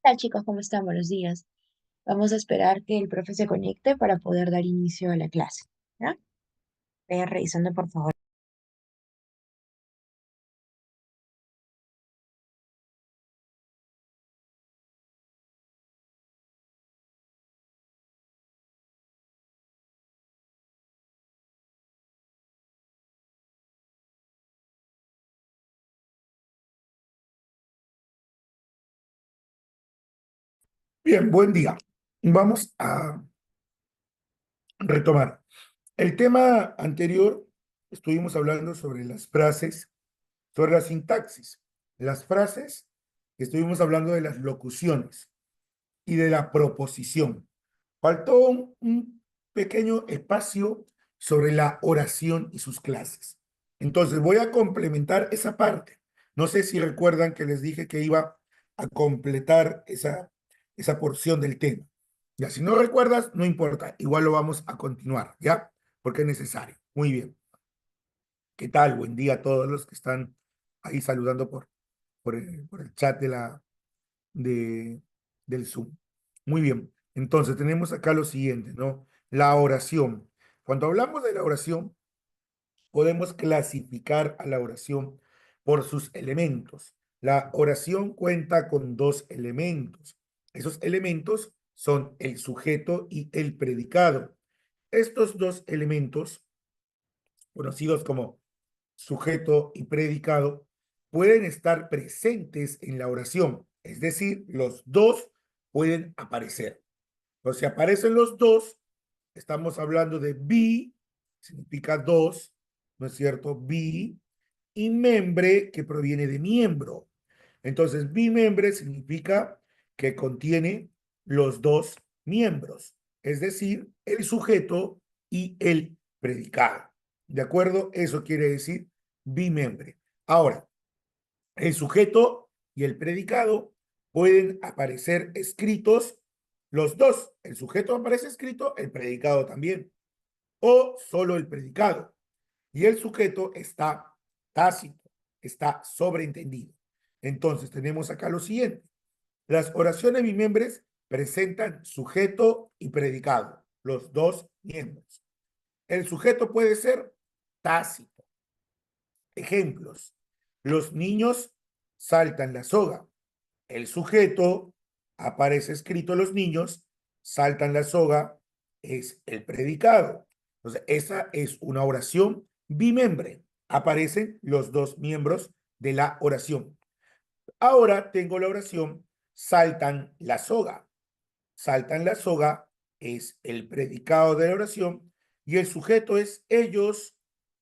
Hola chicos, ¿cómo están? Buenos días. Vamos a esperar que el profe se conecte para poder dar inicio a la clase. ¿Ya? Vayan revisando, por favor. Bien, buen día. Vamos a retomar. El tema anterior, estuvimos hablando sobre las frases, sobre la sintaxis. Las frases, estuvimos hablando de las locuciones y de la proposición. Faltó un pequeño espacio sobre la oración y sus clases. Entonces, voy a complementar esa parte. No sé si recuerdan que les dije que iba a completar esa porción del tema. Ya, si no recuerdas, no importa, igual lo vamos a continuar, ¿ya? Porque es necesario. Muy bien. ¿Qué tal? Buen día a todos los que están ahí saludando por el chat de, del Zoom. Muy bien. Entonces, tenemos acá lo siguiente, ¿no? La oración. Cuando hablamos de la oración, podemos clasificar a la oración por sus elementos. La oración cuenta con dos elementos. Esos elementos son el sujeto y el predicado. Estos dos elementos, conocidos como sujeto y predicado, pueden estar presentes en la oración, es decir, los dos pueden aparecer. Entonces, si aparecen los dos, estamos hablando de bi, significa dos, ¿no es cierto? Bi, y membre, que proviene de miembro. Entonces, bimembre significa que contiene los dos miembros, es decir, el sujeto y el predicado. ¿De acuerdo? Eso quiere decir bimembre. Ahora, el sujeto y el predicado pueden aparecer escritos los dos. El sujeto aparece escrito, el predicado también, o solo el predicado. Y el sujeto está tácito, está sobreentendido. Entonces tenemos acá lo siguiente. Las oraciones bimembres presentan sujeto y predicado, los dos miembros. El sujeto puede ser tácito. Ejemplos. Los niños saltan la soga. El sujeto aparece escrito los niños, saltan la soga, es el predicado. Entonces, esa es una oración bimembre. Aparecen los dos miembros de la oración. Ahora tengo la oración saltan la soga. Saltan la soga es el predicado de la oración y el sujeto es ellos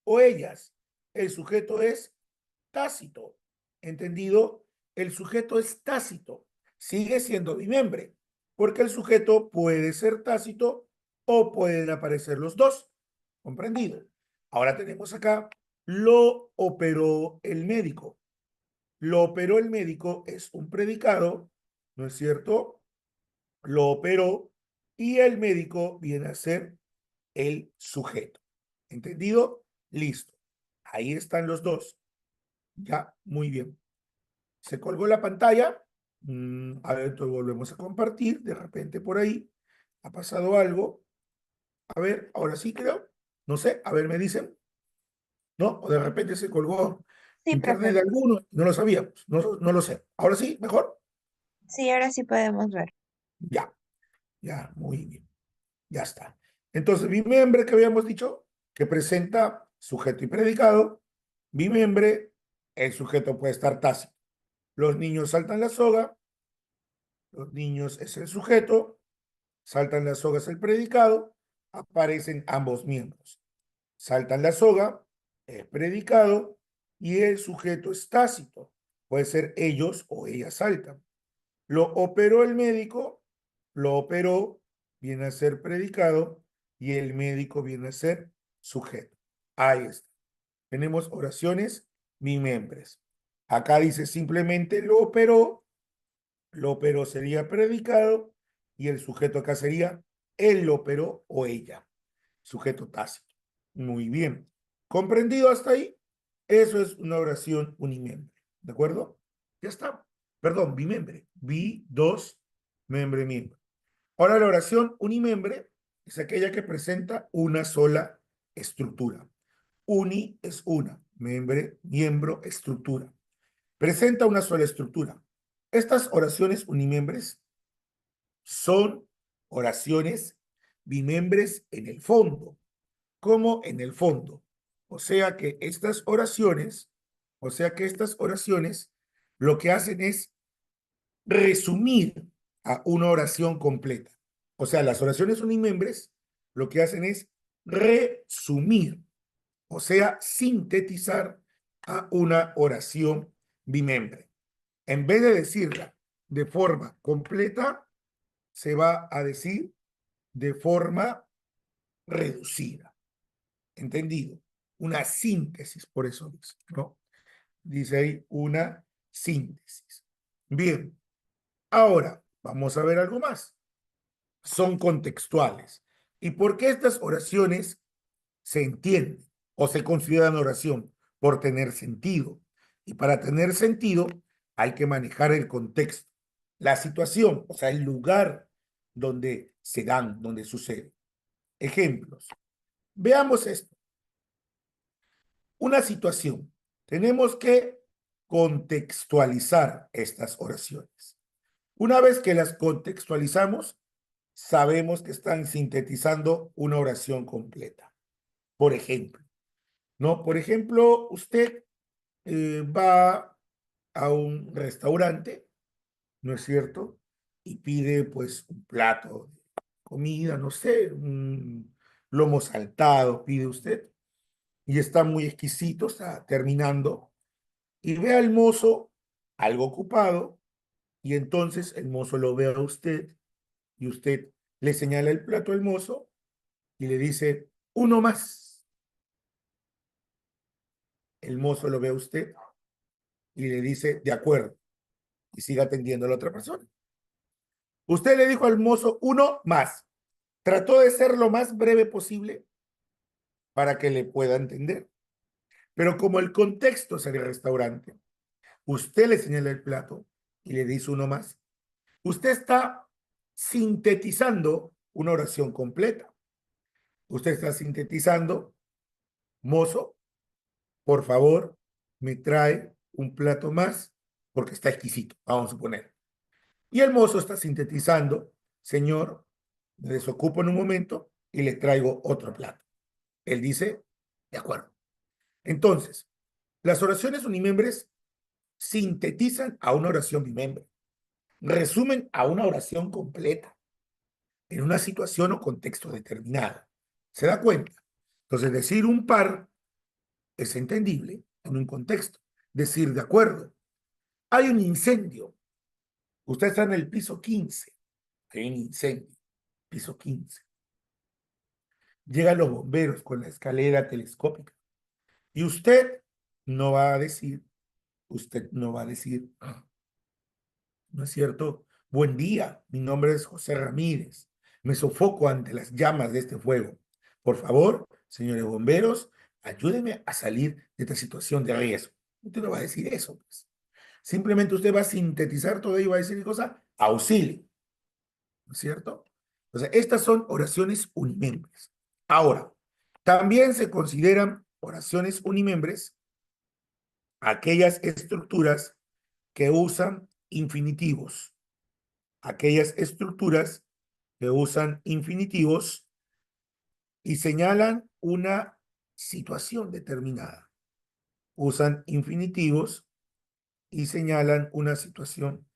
o ellas. El sujeto es tácito. ¿Entendido? El sujeto es tácito. Sigue siendo bimembre, porque el sujeto puede ser tácito o pueden aparecer los dos. ¿Comprendido? Ahora tenemos acá, lo operó el médico. Lo operó el médico es un predicado, ¿no es cierto? Lo operó y el médico viene a ser el sujeto. ¿Entendido? Listo. Ahí están los dos. Ya, muy bien. Se colgó la pantalla. A ver, entonces volvemos a compartir. De repente por ahí ha pasado algo. A ver, ahora sí creo. No sé, a ver, me dicen. ¿No? O de repente se colgó Sí, internet profe. de alguno. No lo sabíamos. No, no lo sé. Ahora sí, mejor. Sí, ahora sí podemos ver. Ya, ya, muy bien. Ya está. Entonces, bimembre que habíamos dicho, que presenta sujeto y predicado. Bimembre, el sujeto puede estar tácito. Los niños saltan la soga. Los niños es el sujeto. Saltan la soga es el predicado, aparecen ambos miembros. Saltan la soga, es predicado, y el sujeto es tácito. Puede ser ellos o ellas saltan. Lo operó el médico, lo operó, viene a ser predicado, y el médico viene a ser sujeto. Ahí está. Tenemos oraciones bimembres. Acá dice simplemente lo operó sería predicado y el sujeto acá sería él lo operó o ella, sujeto tácito. Muy bien. ¿Comprendido hasta ahí? Eso es una oración unimembre. ¿De acuerdo? Ya está. perdón, bimembre. Bi, dos, membre, miembro. Ahora la oración unimembre es aquella que presenta una sola estructura. Uni es una, membre, miembro, estructura. Presenta una sola estructura. Estas oraciones unimembres son oraciones bimembres en el fondo, como en el fondo. O sea que estas oraciones, lo que hacen es resumir a una oración completa. O sea, las oraciones unimembres lo que hacen es resumir, o sea, sintetizar a una oración bimembre. En vez de decirla de forma completa, se va a decir de forma reducida. ¿Entendido? Una síntesis, por eso dice, ¿no? Dice ahí una síntesis. Bien, ahora vamos a ver algo más. Son contextuales. ¿Y por qué estas oraciones se entienden o se consideran oración? Por tener sentido. Y para tener sentido hay que manejar el contexto, la situación, o sea, el lugar donde se dan, donde sucede. Ejemplos. Veamos esto. Una situación. Tenemos que contextualizar estas oraciones. Una vez que las contextualizamos, sabemos que están sintetizando una oración completa. Por ejemplo, ¿no? Por ejemplo, usted va a un restaurante, ¿no es cierto? Y pide pues un plato de comida, no sé, un lomo saltado pide usted, y está muy exquisito, está terminando, y ve al mozo algo ocupado, y entonces el mozo lo ve a usted, y usted le señala el plato al mozo, y le dice, uno más. El mozo lo ve a usted, y le dice, de acuerdo, y sigue atendiendo a la otra persona. Usted le dijo al mozo, uno más. Trató de ser lo más breve posible para que le pueda entender. Pero como el contexto es el restaurante, usted le señala el plato y le dice uno más. Usted está sintetizando una oración completa. Usted está sintetizando, mozo, por favor, me trae un plato más porque está exquisito, vamos a suponer. Y el mozo está sintetizando, señor, me desocupo en un momento y le traigo otro plato. Él dice, de acuerdo. Entonces, las oraciones unimembres sintetizan a una oración bimembre, resumen a una oración completa en una situación o contexto determinado. ¿Se da cuenta? Entonces, decir un par es entendible en un contexto. Decir, de acuerdo, hay un incendio. Usted está en el piso 15. Hay un incendio, piso 15. Llegan los bomberos con la escalera telescópica. Y no va a decir, usted no va a decir, ¿no es cierto? Buen día, mi nombre es José Ramírez. Me sofoco ante las llamas de este fuego. Por favor, señores bomberos, ayúdenme a salir de esta situación de riesgo. Usted no va a decir eso, pues. Simplemente usted va a sintetizar todo ello y va a decir cosa, auxilio, ¿no es cierto? O sea, estas son oraciones unimembres. Ahora, también se consideran oraciones unimembres aquellas estructuras que usan infinitivos, aquellas estructuras que usan infinitivos y señalan una situación determinada. Usan infinitivos y señalan una situación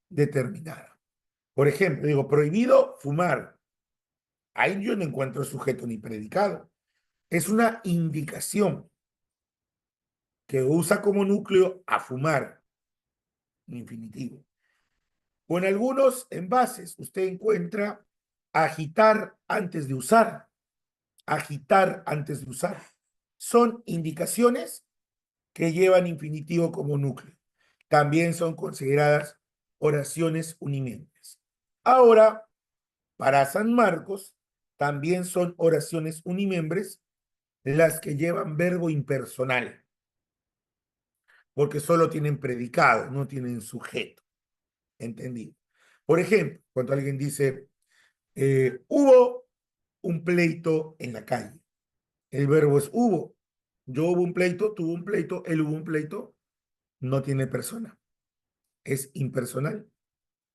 determinada. Por ejemplo, digo, prohibido fumar. Ahí yo no encuentro sujeto ni predicado. Es una indicación que usa como núcleo a fumar, infinitivo. O en algunos envases usted encuentra agitar antes de usar, agitar antes de usar. Son indicaciones que llevan infinitivo como núcleo. También son consideradas oraciones unimembres. Ahora, para San Marcos, también son oraciones unimembres las que llevan verbo impersonal, porque solo tienen predicado, no tienen sujeto. Entendido. Por ejemplo, cuando alguien dice, hubo un pleito en la calle. El verbo es hubo. Yo hubo un pleito, tuvo un pleito, él hubo un pleito. No tiene persona. Es impersonal.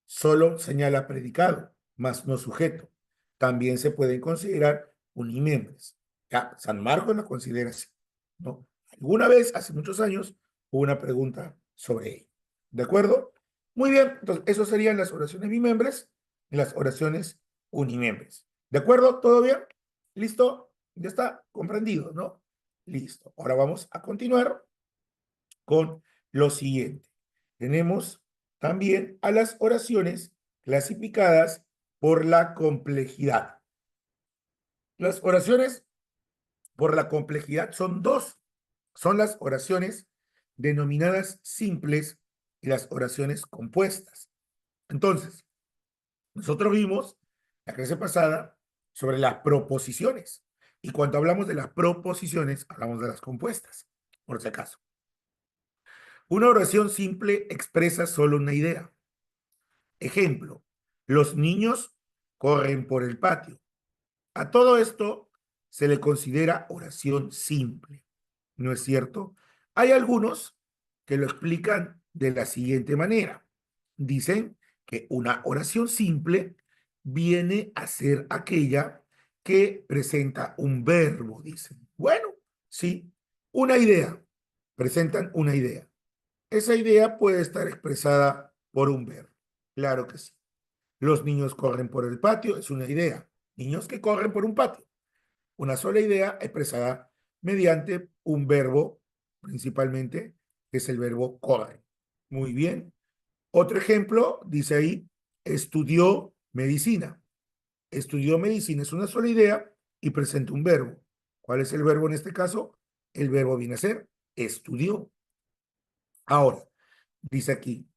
Solo señala predicado, más no sujeto. También se pueden considerar unimiembros. Ya, San Marcos lo considera así, ¿no? Alguna vez, hace muchos años, hubo una pregunta sobre ello. ¿De acuerdo? Muy bien, entonces, eso serían las oraciones bimembres y las oraciones unimembres. ¿De acuerdo? ¿Todo bien? ¿Listo? Ya está comprendido, ¿no? Listo. Ahora vamos a continuar con lo siguiente. Tenemos también a las oraciones clasificadas por la complejidad. Las oraciones por la complejidad son dos. Son las oraciones denominadas simples y las oraciones compuestas. Entonces, nosotros vimos la clase pasada sobre las proposiciones. Y cuando hablamos de las proposiciones, hablamos de las compuestas, por si acaso. Una oración simple expresa solo una idea. Ejemplo, los niños corren por el patio. A todo esto se le considera oración simple, ¿no es cierto? Hay algunos que lo explican de la siguiente manera. Dicen que una oración simple viene a ser aquella que presenta un verbo, dicen. Bueno, sí, una idea. Presentan una idea. Esa idea puede estar expresada por un verbo. Claro que sí. Los niños corren por el patio es una idea. Niños que corren por un patio. Una sola idea expresada mediante un verbo, principalmente, que es el verbo corre. Muy bien. Otro ejemplo, dice ahí, estudió medicina. Estudió medicina es una sola idea y presenta un verbo. ¿Cuál es el verbo en este caso? El verbo viene a ser estudió. Ahora, dice aquí,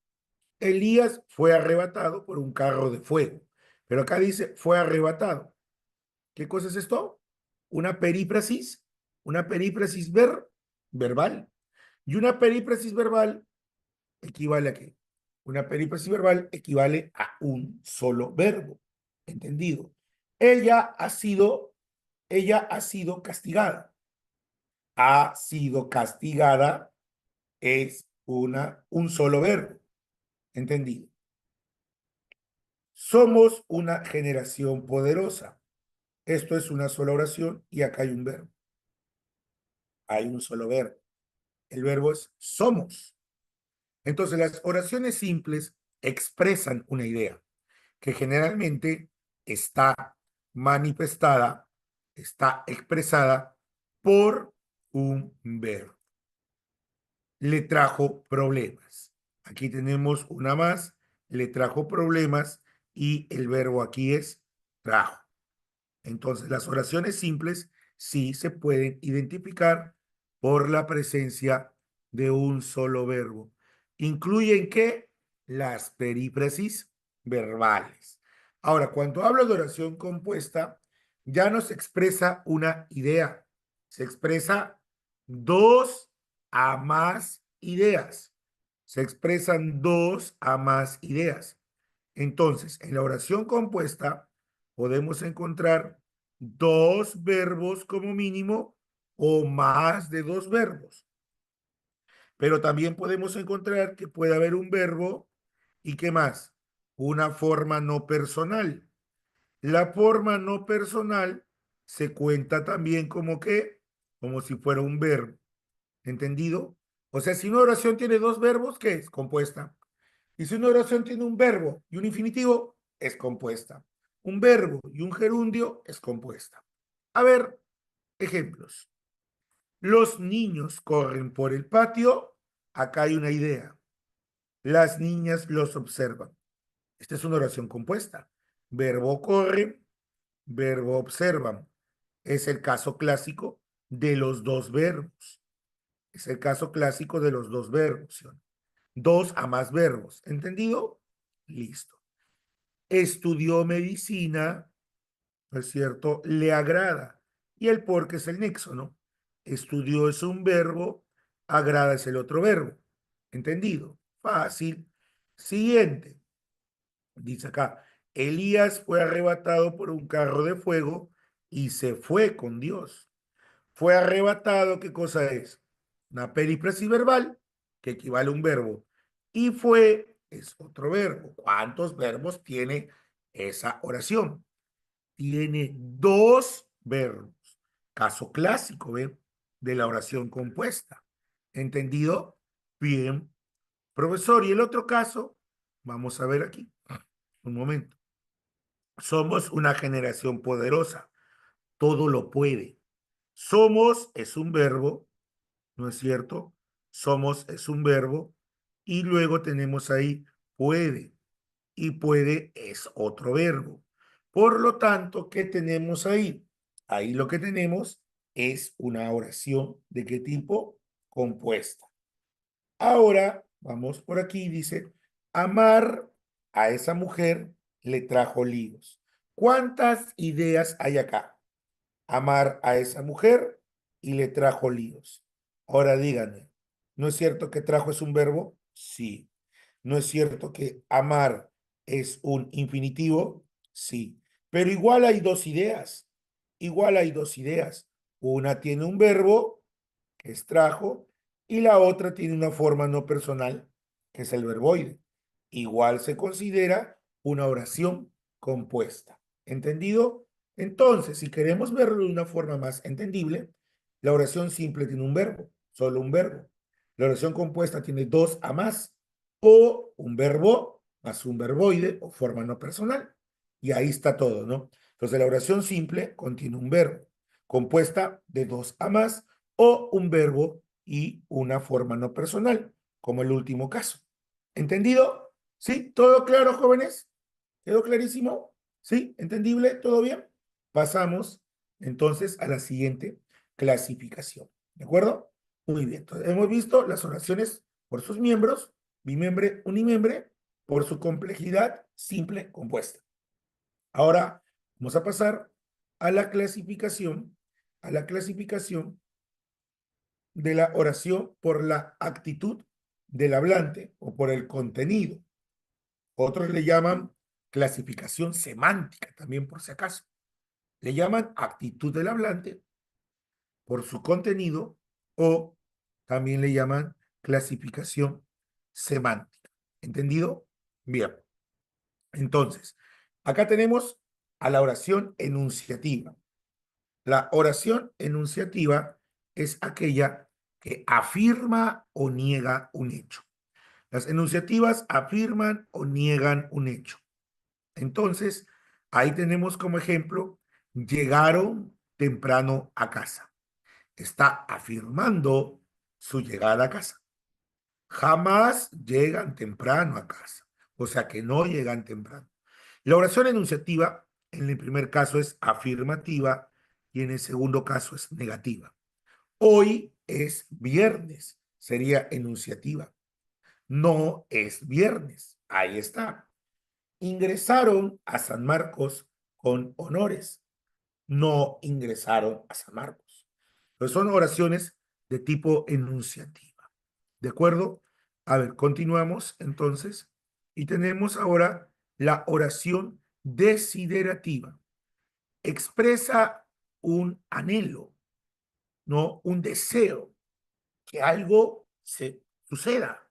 Elías fue arrebatado por un carro de fuego. Pero acá dice, fue arrebatado. ¿Qué cosa es esto? Una perífrasis verbal. Y una perífrasis verbal equivale a qué? Una perífrasis verbal equivale a un solo verbo. ¿Entendido? Ella ha sido, ella ha sido castigada. Ha sido castigada es un solo verbo. ¿Entendido? Somos una generación poderosa. Esto es una sola oración y acá hay un verbo. Hay un solo verbo. El verbo es somos. Entonces, las oraciones simples expresan una idea que generalmente está manifestada, está expresada por un verbo. Le trajo problemas. Aquí tenemos una más, le trajo problemas y el verbo aquí es trajo. Entonces, las oraciones simples sí se pueden identificar por la presencia de un solo verbo. ¿Incluyen qué? Las perífrasis verbales. Ahora, cuando hablo de oración compuesta, ya no se expresa una idea, se expresa dos a más ideas. Se expresan dos a más ideas. Entonces, en la oración compuesta podemos encontrar dos verbos como mínimo o más de dos verbos. Pero también podemos encontrar que puede haber un verbo y ¿qué más? Una forma no personal. La forma no personal se cuenta también como que, como si fuera un verbo. ¿Entendido? O sea, si una oración tiene dos verbos, ¿qué es? Compuesta. Y si una oración tiene un verbo y un infinitivo, es compuesta. Un verbo y un gerundio es compuesta. A ver, ejemplos. Los niños corren por el patio. Acá hay una idea. Las niñas los observan. Esta es una oración compuesta. Verbo corre, verbo observan. Es el caso clásico de los dos verbos. Es el caso clásico de los dos verbos. ¿Sí? Dos a más verbos. ¿Entendido? Listo. Estudió medicina, ¿no es cierto? Le agrada. Y el porque es el nexo, ¿no? Estudió es un verbo, agrada es el otro verbo. ¿Entendido? Fácil. Siguiente. Dice acá, Elías fue arrebatado por un carro de fuego y se fue con Dios. Fue arrebatado, ¿qué cosa es? Una perífrasis verbal que equivale a un verbo. Y fue es otro verbo. ¿Cuántos verbos tiene esa oración? Tiene dos verbos. Caso clásico, ¿ve? De la oración compuesta. ¿Entendido? Bien. Profesor, y el otro caso, vamos a ver aquí. Un momento. Somos una generación poderosa. Todo lo puede. Somos es un verbo, ¿no es cierto? Somos es un verbo y luego tenemos ahí puede y puede es otro verbo. Por lo tanto, ¿qué tenemos ahí? Ahí lo que tenemos es una oración de qué tipo? Compuesta. Ahora, vamos por aquí, dice, amar a esa mujer le trajo líos. ¿Cuántas ideas hay acá? Amar a esa mujer y le trajo líos. Ahora díganme, ¿no es cierto que trajo es un verbo? Sí. ¿No es cierto que amar es un infinitivo? Sí. Pero igual hay dos ideas. Igual hay dos ideas. Una tiene un verbo, que es trajo, y la otra tiene una forma no personal, que es el verboide. Igual se considera una oración compuesta. ¿Entendido? Entonces, si queremos verlo de una forma más entendible, la oración simple tiene un verbo, solo un verbo. La oración compuesta tiene dos a más, o un verbo más un verboide o forma no personal. Y ahí está todo, ¿no? Entonces, la oración simple contiene un verbo, compuesta de dos a más, o un verbo y una forma no personal, como el último caso. ¿Entendido? ¿Sí? ¿Todo claro, jóvenes? ¿Quedó clarísimo? ¿Sí? ¿Entendible? ¿Todo bien? Pasamos entonces a la siguiente clasificación. ¿De acuerdo? Muy bien. Entonces, hemos visto las oraciones por sus miembros, bimembre, unimembre, por su complejidad simple compuesta. Ahora vamos a pasar a la clasificación de la oración por la actitud del hablante o por el contenido. Otros le llaman clasificación semántica, también por si acaso. Le llaman actitud del hablante por su contenido o también le llaman clasificación semántica. ¿Entendido? Bien. Entonces, acá tenemos a la oración enunciativa. La oración enunciativa es aquella que afirma o niega un hecho. Las enunciativas afirman o niegan un hecho. Entonces, ahí tenemos como ejemplo, llegaron temprano a casa. Está afirmando su llegada a casa. Jamás llegan temprano a casa. O sea que no llegan temprano. La oración enunciativa en el primer caso es afirmativa y en el segundo caso es negativa. Hoy es viernes, sería enunciativa. No es viernes, ahí está. Ingresaron a San Marcos con honores. No ingresaron a San Marcos. Entonces son oraciones de tipo enunciativa. ¿De acuerdo? A ver, continuamos entonces. Y tenemos ahora la oración desiderativa. Expresa un anhelo, ¿no? Un deseo que algo se suceda.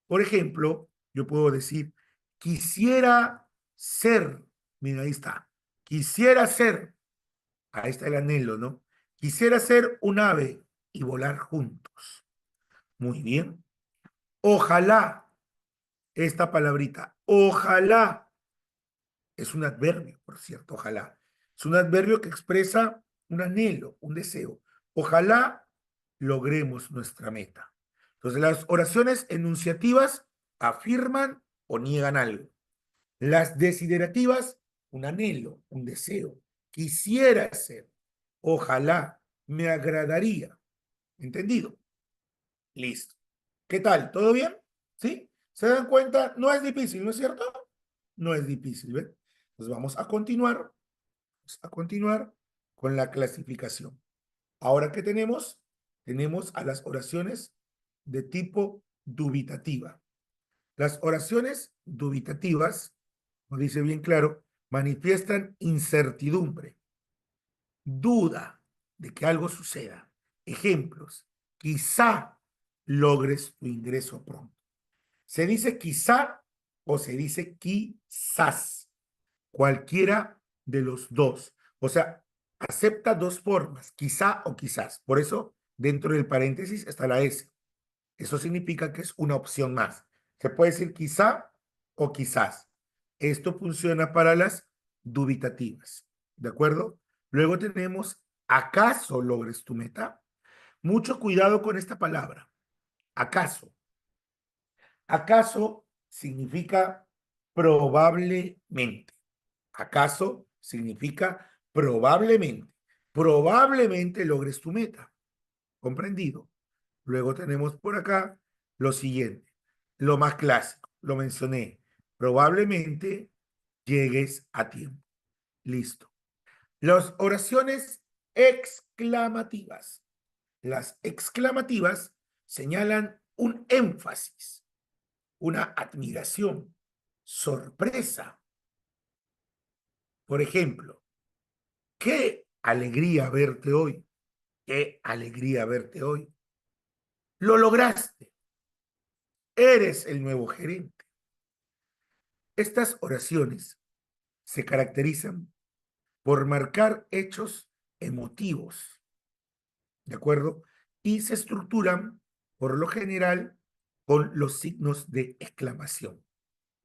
Por ejemplo, yo puedo decir, quisiera ser, mira, ahí está, quisiera ser, ahí está el anhelo, ¿no? Quisiera ser un ave y volar juntos. Muy bien. Ojalá, esta palabrita, ojalá, es un adverbio, por cierto, ojalá. Es un adverbio que expresa un anhelo, un deseo. Ojalá logremos nuestra meta. Entonces, las oraciones enunciativas afirman o niegan algo. Las desiderativas, un anhelo, un deseo. Quisiera ser, ojalá, me agradaría. ¿Entendido? Listo. ¿Qué tal? ¿Todo bien? ¿Sí? ¿Se dan cuenta? No es difícil, ¿no es cierto? No es difícil, ¿ven? Entonces vamos a continuar con la clasificación. Ahora, ¿qué tenemos? Tenemos a las oraciones de tipo dubitativa. Las oraciones dubitativas, como dice bien claro, manifiestan incertidumbre, duda de que algo suceda. Ejemplos, quizá logres tu ingreso pronto. Se dice quizá o se dice quizás, cualquiera de los dos. O sea, acepta dos formas, quizá o quizás. Por eso, dentro del paréntesis está la S. Eso significa que es una opción más. Se puede decir quizá o quizás. Esto funciona para las dubitativas. ¿De acuerdo? Luego tenemos, ¿acaso logres tu meta? Mucho cuidado con esta palabra. ¿Acaso? ¿Acaso significa probablemente? ¿Acaso significa probablemente? Probablemente logres tu meta. ¿Comprendido? Luego tenemos por acá lo siguiente, lo más clásico, lo mencioné. Probablemente llegues a tiempo. Listo. Las oraciones exclamativas. Las exclamativas señalan un énfasis, una admiración, sorpresa. Por ejemplo, qué alegría verte hoy. Qué alegría verte hoy. Lo lograste. Eres el nuevo gerente. Estas oraciones se caracterizan por marcar hechos emotivos, ¿de acuerdo? Y se estructuran, por lo general, con los signos de exclamación,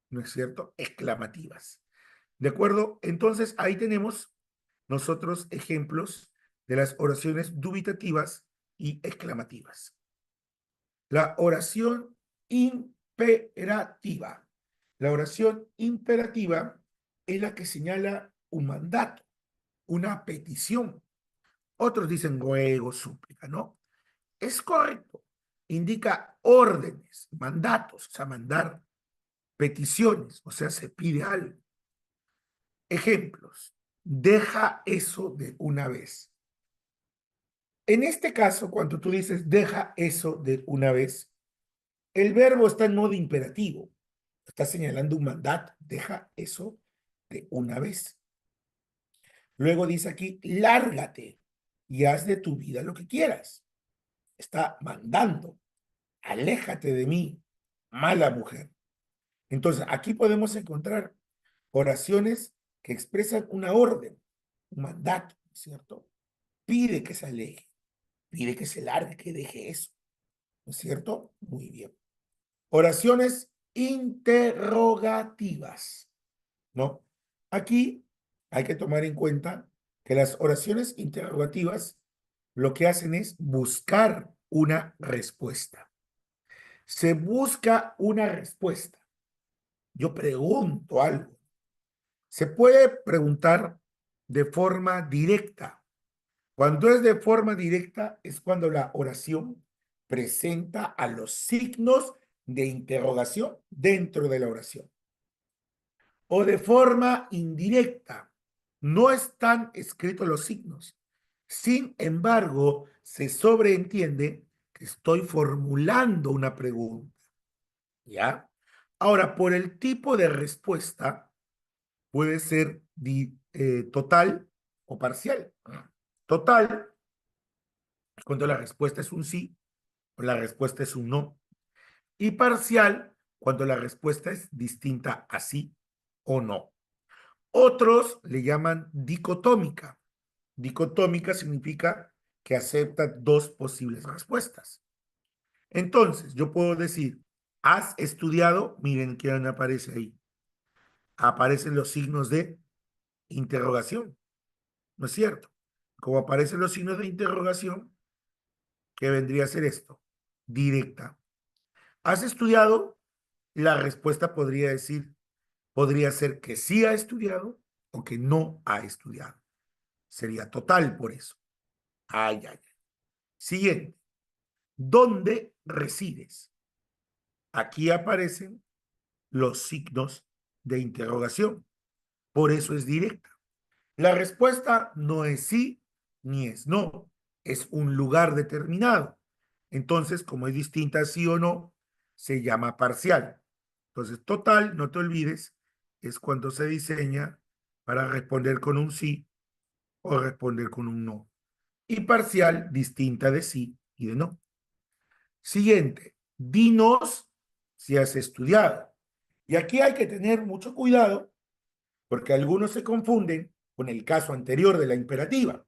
¿no es cierto? Exclamativas. ¿De acuerdo? Entonces, ahí tenemos nosotros ejemplos de las oraciones dubitativas y exclamativas. La oración imperativa. La oración imperativa es la que señala un mandato, una petición. Otros dicen ruego, súplica, ¿no? Es correcto. Indica órdenes, mandatos, o sea, mandar peticiones, o sea, se pide algo. Ejemplos. Deja eso de una vez. En este caso, cuando tú dices deja eso de una vez, el verbo está en modo imperativo. Está señalando un mandato. Deja eso de una vez. Luego dice aquí, lárgate y haz de tu vida lo que quieras. Está mandando. Aléjate de mí, mala mujer. Entonces, aquí podemos encontrar oraciones que expresan una orden, un mandato, ¿cierto? Pide que se aleje, pide que se largue, que deje eso, ¿no es cierto? Muy bien. Oraciones interrogativas, ¿no? Aquí hay que tomar en cuenta que las oraciones interrogativas lo que hacen es buscar una respuesta. Se busca una respuesta. Yo pregunto algo. Se puede preguntar de forma directa. Cuando es de forma directa es cuando la oración presenta a los signos de interrogación dentro de la oración. O de forma indirecta. No están escritos los signos. Sin embargo, se sobreentiende que estoy formulando una pregunta. ¿Ya? Ahora, por el tipo de respuesta, puede ser total o parcial. Total, cuando la respuesta es un sí o la respuesta es un no. Y parcial, cuando la respuesta es distinta a sí o no. Otros le llaman dicotómica. Dicotómica significa que acepta dos posibles respuestas. Entonces, yo puedo decir, ¿has estudiado? Miren quién aparece ahí. Aparecen los signos de interrogación, ¿no es cierto? Como aparecen los signos de interrogación, ¿qué vendría a ser esto? Directa. ¿Has estudiado? La respuesta podría ser que sí ha estudiado o que no ha estudiado. Sería total por eso. Ay, ay, ay. Siguiente. ¿Dónde resides? Aquí aparecen los signos de interrogación. Por eso es directa. La respuesta no es sí ni es no. Es un lugar determinado. Entonces, como es distinta a sí o no, se llama parcial. Entonces, total, no te olvides es cuando se diseña para responder con un sí o responder con un no. Y parcial, distinta de sí y de no. Siguiente, dinos si has estudiado. Y aquí hay que tener mucho cuidado porque algunos se confunden con el caso anterior de la imperativa.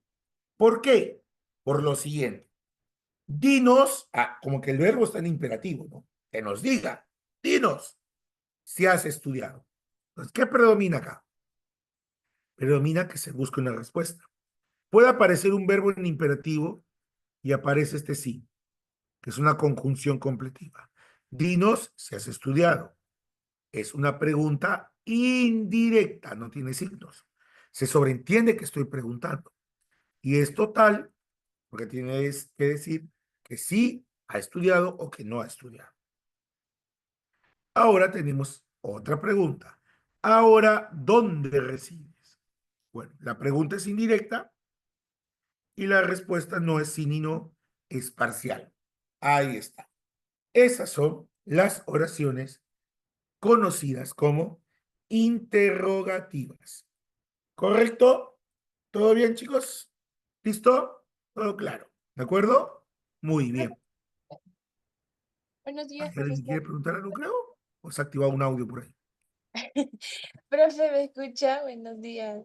¿Por qué? Por lo siguiente. Dinos, como que el verbo está en imperativo, ¿no? Que nos diga, dinos si has estudiado. Entonces, ¿qué predomina acá? Predomina que se busque una respuesta. Puede aparecer un verbo en imperativo y aparece este sí, que es una conjunción completiva. Dinos si has estudiado. Es una pregunta indirecta, no tiene signos. Se sobreentiende que estoy preguntando. Y es total, porque tienes que decir que sí ha estudiado o que no ha estudiado. Ahora tenemos otra pregunta. Ahora, ¿dónde resides? Bueno, la pregunta es indirecta y la respuesta no es sí ni no, es parcial. Ahí está. Esas son las oraciones conocidas como interrogativas. ¿Correcto? ¿Todo bien, chicos? ¿Listo? ¿Todo claro? ¿De acuerdo? Muy bien. Buenos días, ¿Hay alguien que quiere profesor. preguntar algo, creo? ¿O se ha activado un audio por ahí? Profe, ¿me escucha? Buenos días.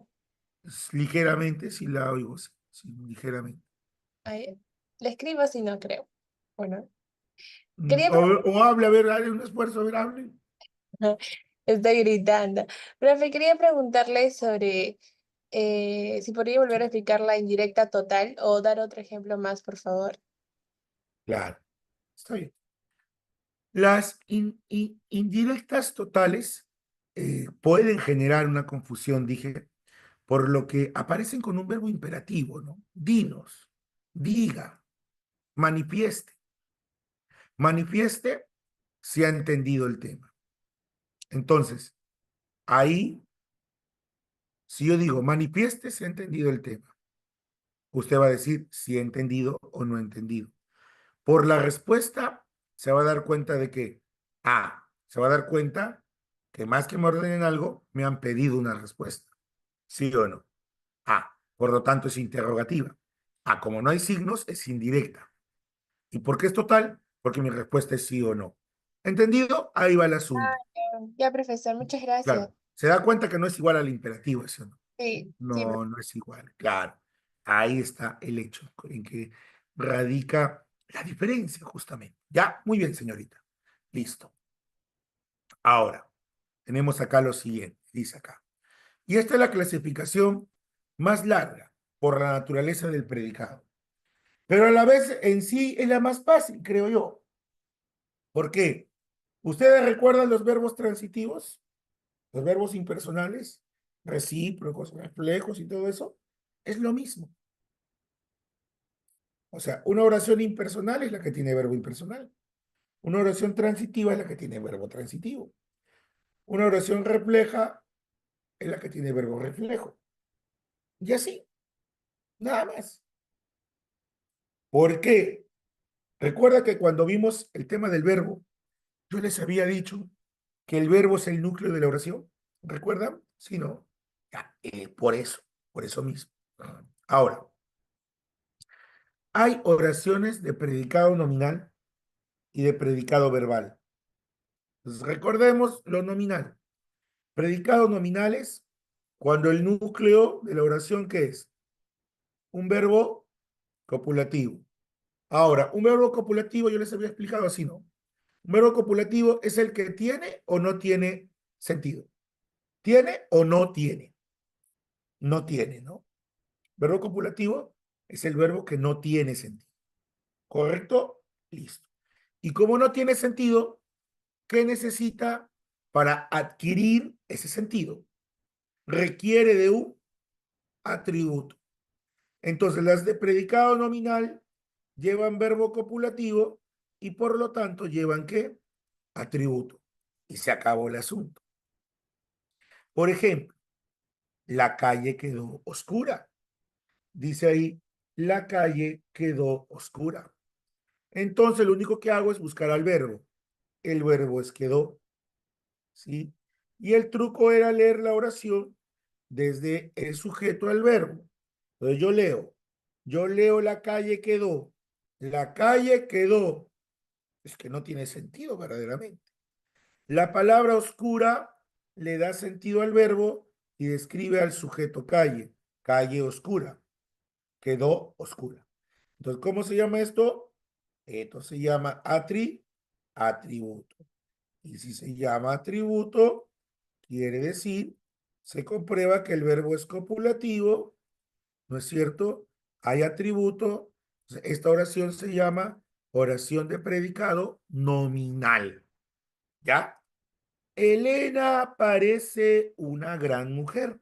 Ligeramente, si la oigo, sí, sí, ligeramente. Ay, le escribo si no creo. Bueno, Mm, quería O, preguntar. o hable, a ver, hable un esfuerzo, a ver, hable. Estoy gritando. Profe, quería preguntarle sobre si podría volver a Sí, explicar la indirecta total o dar otro ejemplo más, por favor. claro, está bien. Las indirectas totales pueden generar una confusión, dije, por lo que aparecen con un verbo imperativo, ¿no? Dinos, diga, manifieste. Manifieste si ha entendido el tema. Entonces, ahí, si yo digo manifieste si ha entendido el tema, usted va a decir si ha entendido o no ha entendido. Por la respuesta, se va a dar cuenta de que, se va a dar cuenta que más que me ordenen algo, me han pedido una respuesta. ¿Sí o no? Por lo tanto es interrogativa. Como no hay signos, es indirecta. ¿Y por qué es total? Porque mi respuesta es sí o no. ¿Entendido? Ahí va el asunto. Ya, profesor, muchas gracias. Claro, se da cuenta que no es igual al imperativo, ¿eso no? Sí, sí, No, no es igual, claro. Ahí está el hecho en que radica la diferencia, justamente. Ya, muy bien, señorita. Listo. Ahora, tenemos acá lo siguiente, dice acá. Y esta es la clasificación más larga por la naturaleza del predicado. Pero a la vez en sí es la más fácil, creo yo. ¿Por qué? ¿Ustedes recuerdan los verbos transitivos? Los verbos impersonales, recíprocos, reflejos y todo eso. Es lo mismo. O sea, una oración impersonal es la que tiene verbo impersonal. Una oración transitiva es la que tiene verbo transitivo. Una oración refleja es la que tiene verbo reflejo. Y así, nada más. ¿Por qué? Recuerda que cuando vimos el tema del verbo, yo les había dicho que el verbo es el núcleo de la oración. ¿Recuerdan? Sí, ¿no? Ya, por eso mismo. Ahora, hay oraciones de predicado nominal y de predicado verbal. Entonces, recordemos lo nominal. Predicado nominal es cuando el núcleo de la oración, ¿qué es? Un verbo copulativo. Ahora, un verbo copulativo, yo les había explicado así, ¿no? Un verbo copulativo es el que tiene o no tiene sentido. ¿Tiene o no tiene? No tiene, ¿no? Verbo copulativo es el verbo que no tiene sentido. ¿Correcto? Listo. Y como no tiene sentido, ¿qué necesita para adquirir ese sentido? Requiere de un atributo. Entonces, las de predicado nominal llevan verbo copulativo y por lo tanto llevan ¿qué? Atributo. Y se acabó el asunto. Por ejemplo, la calle quedó oscura. Dice ahí, la calle quedó oscura. Entonces, lo único que hago es buscar al verbo. El verbo es quedó, ¿sí? Y el truco era leer la oración desde el sujeto al verbo. Entonces yo leo la calle quedó, la calle quedó. Es que no tiene sentido verdaderamente. La palabra oscura le da sentido al verbo y describe al sujeto calle, calle oscura, quedó oscura. Entonces, ¿cómo se llama esto? Esto se llama atributo. Y si se llama atributo, quiere decir, se comprueba que el verbo es copulativo, ¿no es cierto? Hay atributo. Esta oración se llama oración de predicado nominal. ¿Ya? Elena parece una gran mujer.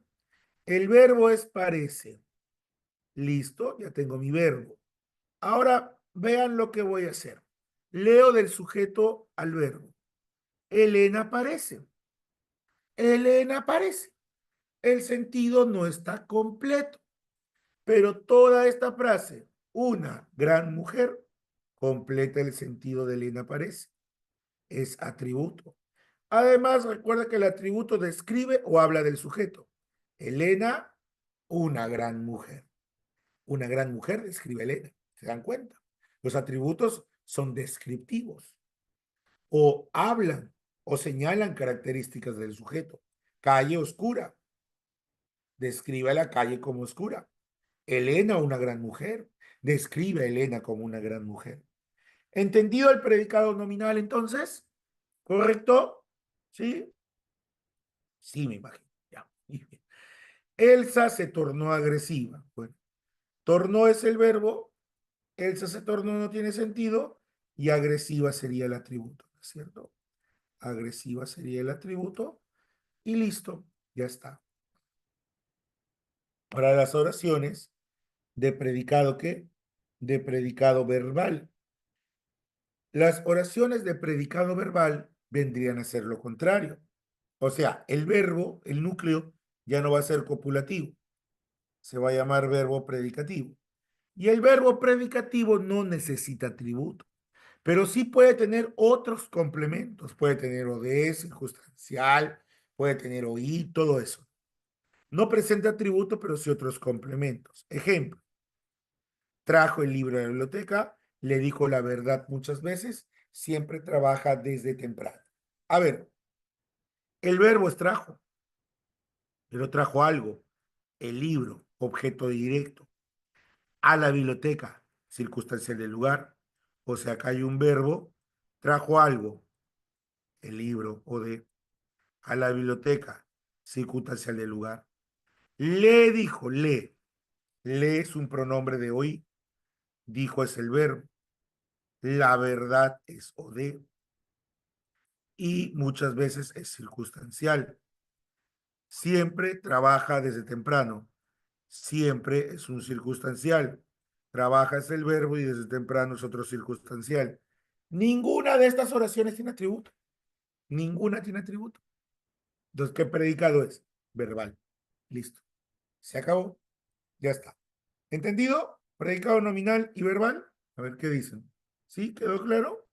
El verbo es parece. Listo, ya tengo mi verbo. Ahora vean lo que voy a hacer. Leo del sujeto al verbo. Elena parece. Elena parece. El sentido no está completo, pero toda esta frase, una gran mujer, completa el sentido de Elena parece. Es atributo. Además, recuerda que el atributo describe o habla del sujeto. Elena, una gran mujer. Una gran mujer describe a Elena. ¿Se dan cuenta? Los atributos son descriptivos o hablan o señalan características del sujeto. Calle oscura. Describe a la calle como oscura. Elena, una gran mujer. Describe a Elena como una gran mujer. ¿Entendido el predicado nominal entonces? ¿Correcto? ¿Sí? Sí, me imagino. Ya. Elsa se tornó agresiva. Bueno, tornó es el verbo, Elsa se tornó no tiene sentido y agresiva sería el atributo, ¿no es cierto? Agresiva sería el atributo y listo, ya está. Para las oraciones de predicado, ¿qué? De predicado verbal. Las oraciones de predicado verbal vendrían a ser lo contrario. O sea, el verbo, el núcleo, ya no va a ser copulativo, se va a llamar verbo predicativo. Y el verbo predicativo no necesita atributo, pero sí puede tener otros complementos. Puede tener o de, circunstancial, puede tener oí, todo eso. No presenta atributo, pero sí otros complementos. Ejemplo, trajo el libro de la biblioteca, le dijo la verdad muchas veces, siempre trabaja desde temprano. A ver, el verbo es trajo, pero trajo algo, el libro, objeto directo, a la biblioteca, circunstancial del lugar. O sea, acá hay un verbo, trajo algo, el libro, o de, a la biblioteca, circunstancial del lugar. Le dijo, le es un pronombre de hoy, dijo es el verbo, la verdad es o de, y muchas veces es circunstancial. Siempre trabaja desde temprano, siempre es un circunstancial. Trabaja es el verbo y desde temprano es otro circunstancial. Ninguna de estas oraciones tiene atributo. Ninguna tiene atributo. Entonces, ¿qué predicado es? Verbal. Listo. Se acabó. Ya está. ¿Entendido? Predicado nominal y verbal. A ver qué dicen. ¿Sí? ¿Quedó claro?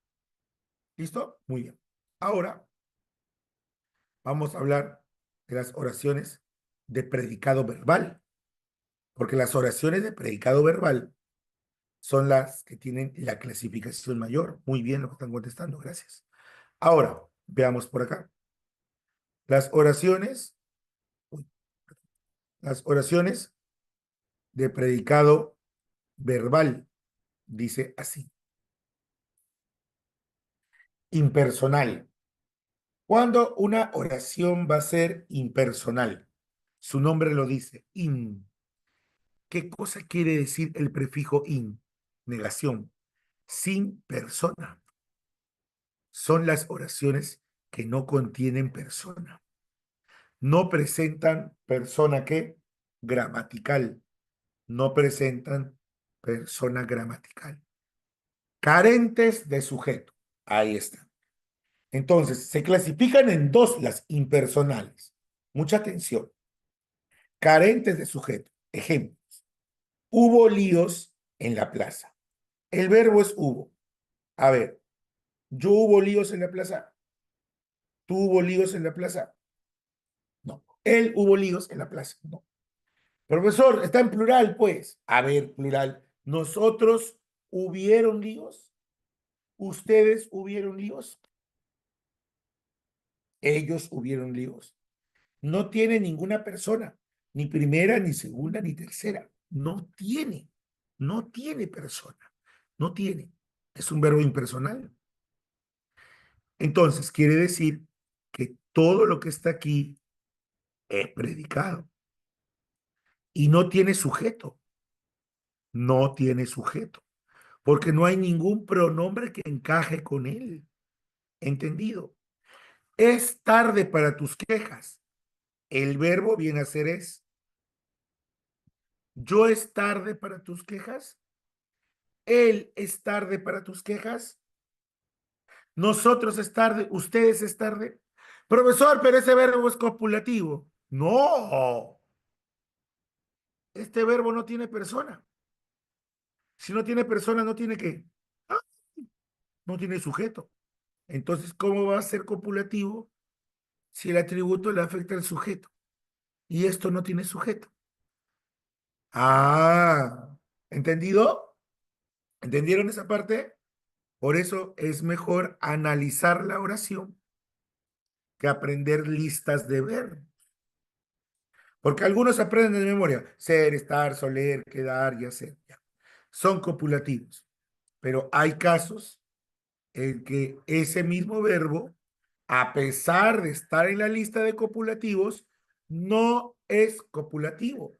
¿Listo? Muy bien. Ahora vamos a hablar de las oraciones de predicado verbal. Porque las oraciones de predicado verbal son las que tienen la clasificación mayor. Muy bien lo que están contestando. Gracias. Ahora, veamos por acá. Las oraciones, las oraciones de predicado verbal dice así. Impersonal. Cuando una oración va a ser impersonal, su nombre lo dice, in. ¿Qué cosa quiere decir el prefijo in? Negación. Sin persona. Son las oraciones que no contienen persona. No presentan persona que gramatical. No presentan persona gramatical. Carentes de sujeto. Ahí está. Entonces, se clasifican en dos las impersonales. Mucha atención. Carentes de sujeto. Ejemplo. Hubo líos en la plaza. El verbo es hubo. A ver, yo hubo líos en la plaza. Tú hubo líos en la plaza. Él hubo líos en la plaza. No. Profesor, está en plural, pues. A ver, plural. Nosotros hubieron líos. Ustedes hubieron líos. Ellos hubieron líos. No tiene ninguna persona, ni primera, ni segunda, ni tercera. No tiene. No tiene persona. No tiene. Es un verbo impersonal. Entonces, quiere decir que todo lo que está aquí es predicado y no tiene sujeto. No tiene sujeto, porque no hay ningún pronombre que encaje con él. ¿Entendido? Es tarde para tus quejas. El verbo viene a ser es. Yo es tarde para tus quejas. Él es tarde para tus quejas. Nosotros es tarde. Ustedes es tarde. Profesor, pero ese verbo es copulativo. No. Este verbo no tiene persona. Si no tiene persona, no tiene qué. Ah, no tiene sujeto. Entonces, ¿cómo va a ser copulativo si el atributo le afecta al sujeto? Y esto no tiene sujeto. Ah, ¿entendido? ¿Entendieron esa parte? Por eso es mejor analizar la oración que aprender listas de verbos. Porque algunos aprenden de memoria. Ser, estar, soler, quedar y hacer. Ya. Son copulativos. Pero hay casos en que ese mismo verbo, a pesar de estar en la lista de copulativos, no es copulativo.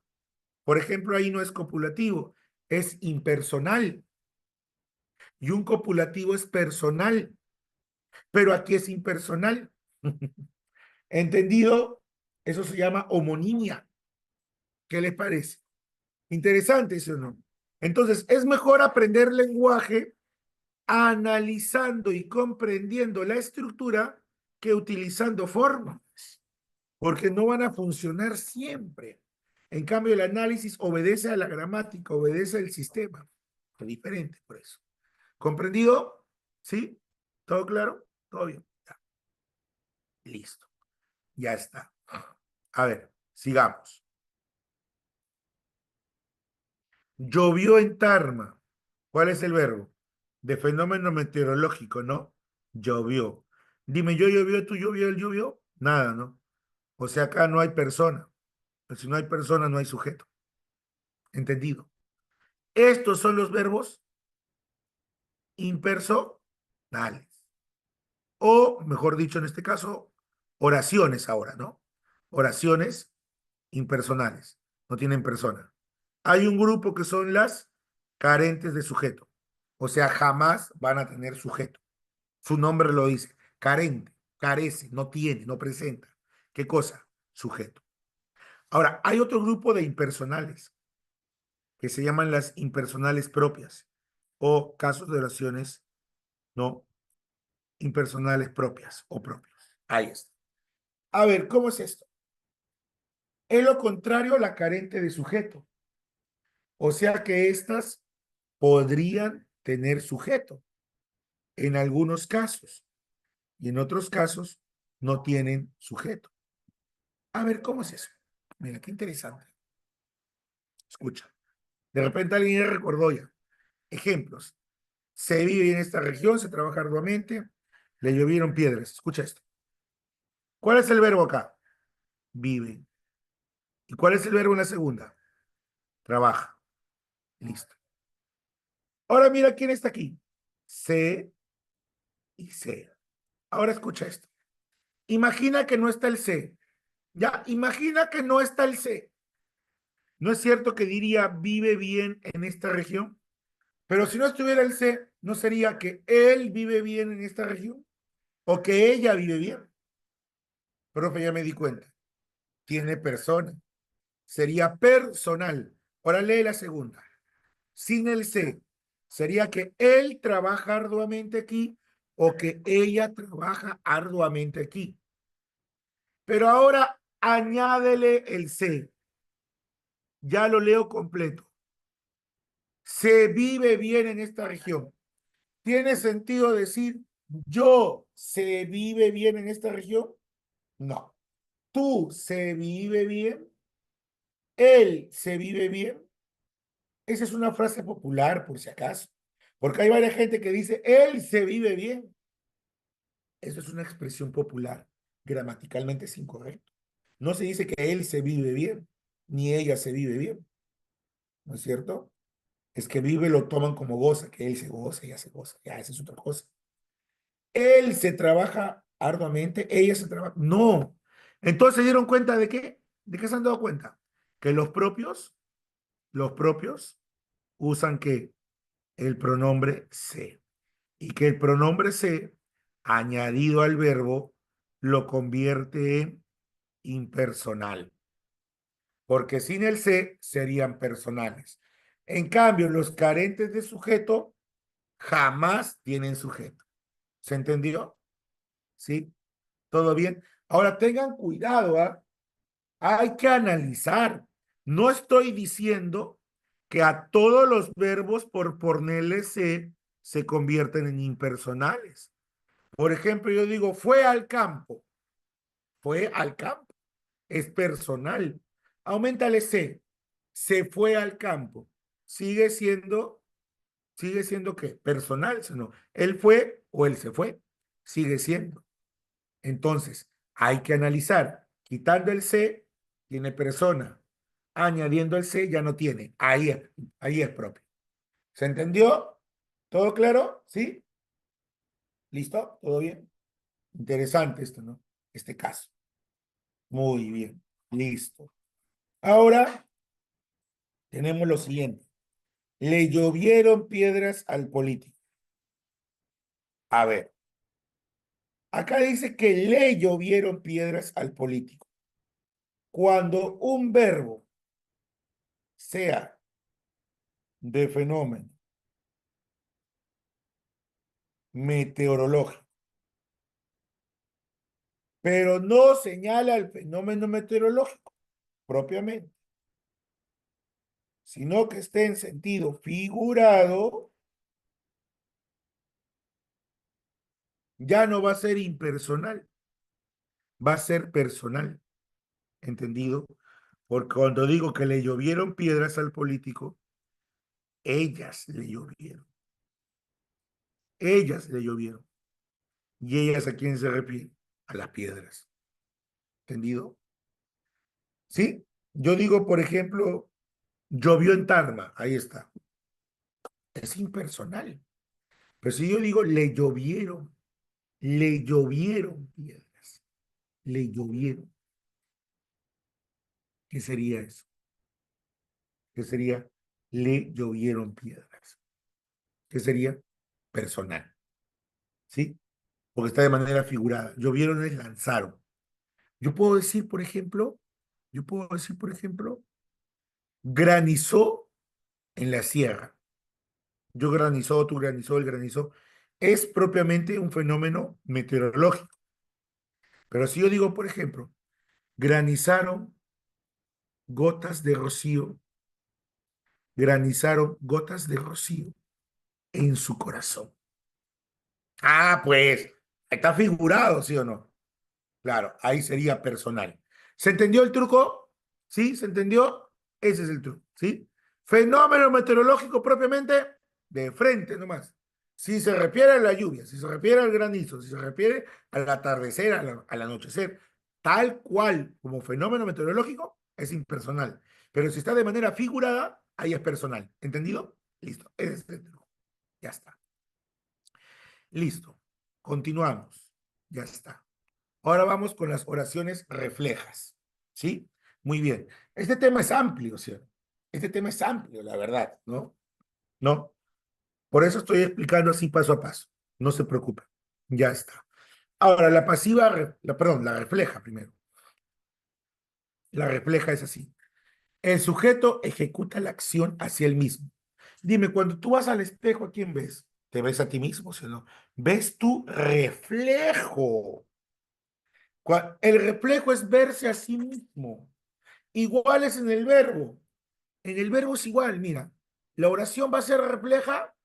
Por ejemplo, ahí no es copulativo, es impersonal. Y un copulativo es personal, pero aquí es impersonal. ¿Entendido? Eso se llama homonimia. ¿Qué les parece? Interesante eso, ¿no? Entonces, es mejor aprender lenguaje analizando y comprendiendo la estructura que utilizando formas, porque no van a funcionar siempre. En cambio, el análisis obedece a la gramática, obedece al sistema. Es diferente por eso. ¿Comprendido? ¿Sí? ¿Todo claro? ¿Todo bien? Ya. Listo. Ya está. A ver, sigamos. Llovió en Tarma. ¿Cuál es el verbo? De fenómeno meteorológico, ¿no? Llovió. Dime, yo llovió, tú llovió, él llovió. Nada, ¿no? O sea, acá no hay persona. Si no hay persona, no hay sujeto. ¿Entendido? Estos son los verbos impersonales. O, mejor dicho, en este caso, oraciones ahora, ¿no? Oraciones impersonales. No tienen persona. Hay un grupo que son las carentes de sujeto. O sea, jamás van a tener sujeto. Su nombre lo dice. Carente, carece, no tiene, no presenta. ¿Qué cosa? Sujeto. Ahora, hay otro grupo de impersonales que se llaman las impersonales propias o casos de oraciones no impersonales propias o propios. Ahí está. A ver, ¿cómo es esto? Es lo contrario a la carente de sujeto. O sea que estas podrían tener sujeto en algunos casos y en otros casos no tienen sujeto. A ver, ¿cómo es eso? Mira, qué interesante. Escucha. De repente alguien ya recordó ya. Ejemplos. Se vive en esta región, se trabaja arduamente, le llovieron piedras. Escucha esto. ¿Cuál es el verbo acá? Vive. ¿Y cuál es el verbo en la segunda? Trabaja. Listo. Ahora mira quién está aquí. Se y se. Ahora escucha esto. Imagina que no está el se. Ya, imagina que no está el se. ¿No es cierto que diría vive bien en esta región? Pero si no estuviera el se, ¿no sería que él vive bien en esta región? ¿O que ella vive bien? Profe, ya me di cuenta. Tiene persona. Sería personal. Ahora lee la segunda. Sin el se, sería que él trabaja arduamente aquí o que ella trabaja arduamente aquí. Pero ahora añádele el se. Ya lo leo completo. Se vive bien en esta región. ¿Tiene sentido decir yo se vive bien en esta región? No. tú se vive bien, él se vive bien. Esa es una frase popular, por si acaso. Porque hay varias gente que dice, él se vive bien. Eso es una expresión popular. Gramaticalmente es incorrecto. No se dice que él se vive bien, ni ella se vive bien. ¿No es cierto? Es que vive lo toman como goza, que él se goza, ella se goza. Ya, esa es otra cosa. Él se trabaja arduamente, ella se trabaja. No. Entonces se dieron cuenta de qué? ¿De qué se han dado cuenta? Que los propios usan que el pronombre se. Y que el pronombre se, añadido al verbo, lo convierte en impersonal. Porque sin el se serían personales. En cambio, los carentes de sujeto jamás tienen sujeto. ¿Se entendió? ¿Sí? ¿Todo bien? Ahora tengan cuidado, ¿ah? Hay que analizar. No estoy diciendo que a todos los verbos por ponerle se convierten en impersonales. Por ejemplo, yo digo, fue al campo, es personal. Aumentale se fue al campo. Sigue siendo, sigue siendo ¿qué? Personal, sino él fue o él se fue, sigue siendo. Entonces, hay que analizar. Quitando el se, tiene persona. Añadiendo el se, ya no tiene. Ahí es propio. ¿Se entendió? ¿Todo claro? ¿Sí? ¿Listo? ¿Todo bien? Interesante esto, ¿no? Este caso. Muy bien. Listo. Ahora tenemos lo siguiente. Le llovieron piedras al político. A ver, acá dice que le llovieron piedras al político. Cuando un verbo sea de fenómeno meteorológico, pero no señala el fenómeno meteorológico propiamente, sino que esté en sentido figurado, ya no va a ser impersonal, va a ser personal, ¿entendido? Porque cuando digo que le llovieron piedras al político, ellas le llovieron, ellas le llovieron. ¿Y ellas a quién se refiere? A las piedras, ¿entendido? ¿Sí? Yo digo, por ejemplo, llovió en Tarma, ahí está, es impersonal. Pero si yo digo, le llovieron piedras, le llovieron, ¿qué sería eso? ¿Qué sería? Le llovieron piedras. ¿Qué sería? Personal, ¿sí? Porque está de manera figurada. Llovieron es lanzaron. Yo puedo decir, por ejemplo, yo puedo decir, por ejemplo, granizó en la sierra. Yo granizó, tú granizó, él granizó. Es propiamente un fenómeno meteorológico. Pero si yo digo, por ejemplo, granizaron gotas de rocío, granizaron gotas de rocío en su corazón. Ah, pues, está figurado, ¿sí o no? Claro, ahí sería personal. ¿Se entendió el truco? ¿Sí? ¿Se entendió? Ese es el truco, ¿sí? Fenómeno meteorológico propiamente de frente nomás. Si se refiere a la lluvia, si se refiere al granizo, si se refiere al atardecer, al anochecer, tal cual como fenómeno meteorológico, es impersonal. Pero si está de manera figurada, ahí es personal. ¿Entendido? Listo. Ese es el truco. Ya está. Listo. Continuamos. Ya está. Ahora vamos con las oraciones reflejas. ¿Sí? Muy bien. Este tema es amplio, ¿cierto? Este tema es amplio, la verdad, ¿no? ¿No? Por eso estoy explicando así paso a paso. No se preocupe. Ya está. Ahora, la pasiva, perdón, la refleja primero. La refleja es así. El sujeto ejecuta la acción hacia él mismo. Dime, cuando tú vas al espejo, ¿a quién ves? ¿Te ves a ti mismo, sí o no? Ves tu reflejo. El reflejo es verse a sí mismo. Igual es en el verbo. En el verbo es igual, mira. La oración va a ser refleja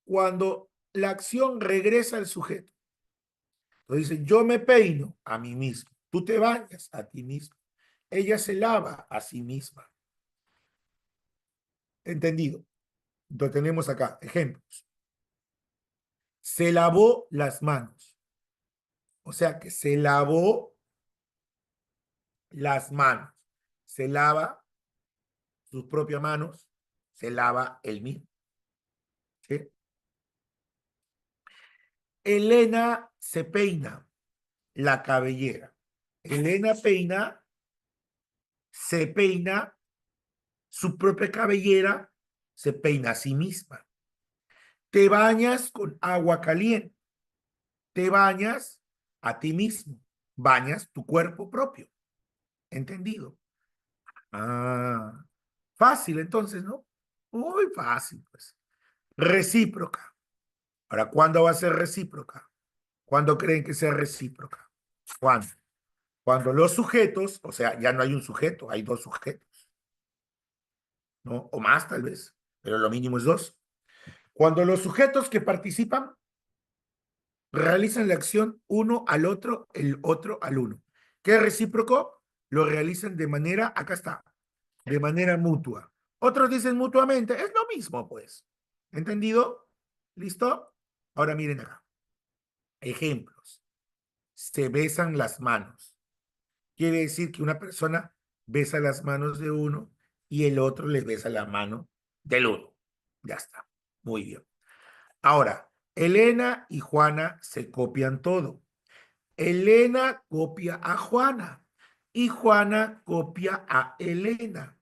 cuando la acción regresa al sujeto. Entonces dice, yo me peino a mí mismo. Tú te bañas a ti mismo. Ella se lava a sí misma. ¿Entendido? Lo tenemos acá. Ejemplos. Se lavó las manos. O sea que se lavó las manos. Se lava sus propias manos. Se lava él mismo. ¿Sí? Elena se peina la cabellera. Elena se peina su propia cabellera, se peina a sí misma. Te bañas con agua caliente. Te bañas a ti mismo. Bañas tu cuerpo propio. ¿Entendido? Ah, fácil entonces, ¿no? Muy fácil, pues. Recíproca. Ahora, ¿cuándo va a ser recíproca? ¿Cuándo creen que sea recíproca? ¿Cuándo? Cuando los sujetos, o sea, ya no hay un sujeto, hay dos sujetos, ¿no? O más tal vez, pero lo mínimo es dos. Cuando los sujetos que participan realizan la acción uno al otro, el otro al uno. ¿Qué es recíproco? Lo realizan de manera, acá está, de manera mutua. Otros dicen mutuamente, es lo mismo, pues. ¿Entendido? ¿Listo? Ahora miren acá. Ejemplos. Se besan las manos. Quiere decir que una persona besa las manos de uno y el otro le besa la mano del uno. Ya está. Muy bien. Ahora, Elena y Juana se copian todo. Elena copia a Juana y Juana copia a Elena.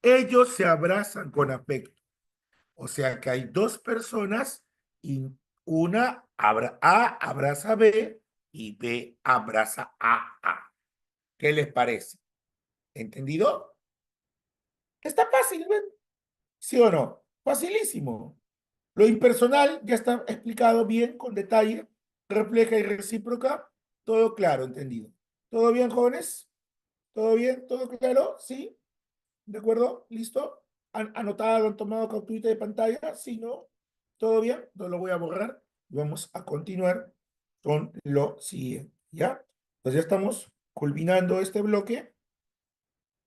Ellos se abrazan con afecto. O sea que hay dos personas y una A abraza a B y B abraza a A. ¿Qué les parece? ¿Entendido? Está fácil, ¿ven? ¿Sí o no? Facilísimo. Lo impersonal ya está explicado bien, con detalle, refleja y recíproca, todo claro, entendido. ¿Todo bien, jóvenes? ¿Todo bien? ¿Todo claro? ¿Sí? ¿De acuerdo? ¿Listo? ¿Han anotado, han tomado captura de pantalla? ¿Sí, no? ¿Todo bien? No lo voy a borrar. Vamos a continuar con lo siguiente, ¿ya? Entonces ya estamos culminando este bloque,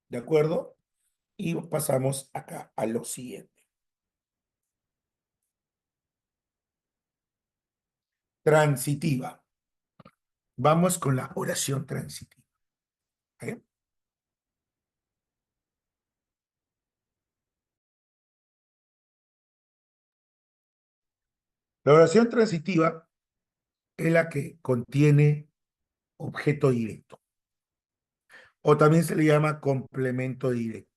¿de acuerdo? Y pasamos acá a lo siguiente. Transitiva. Vamos con la oración transitiva. ¿Eh? La oración transitiva es la que contiene objeto directo, o también se le llama complemento directo.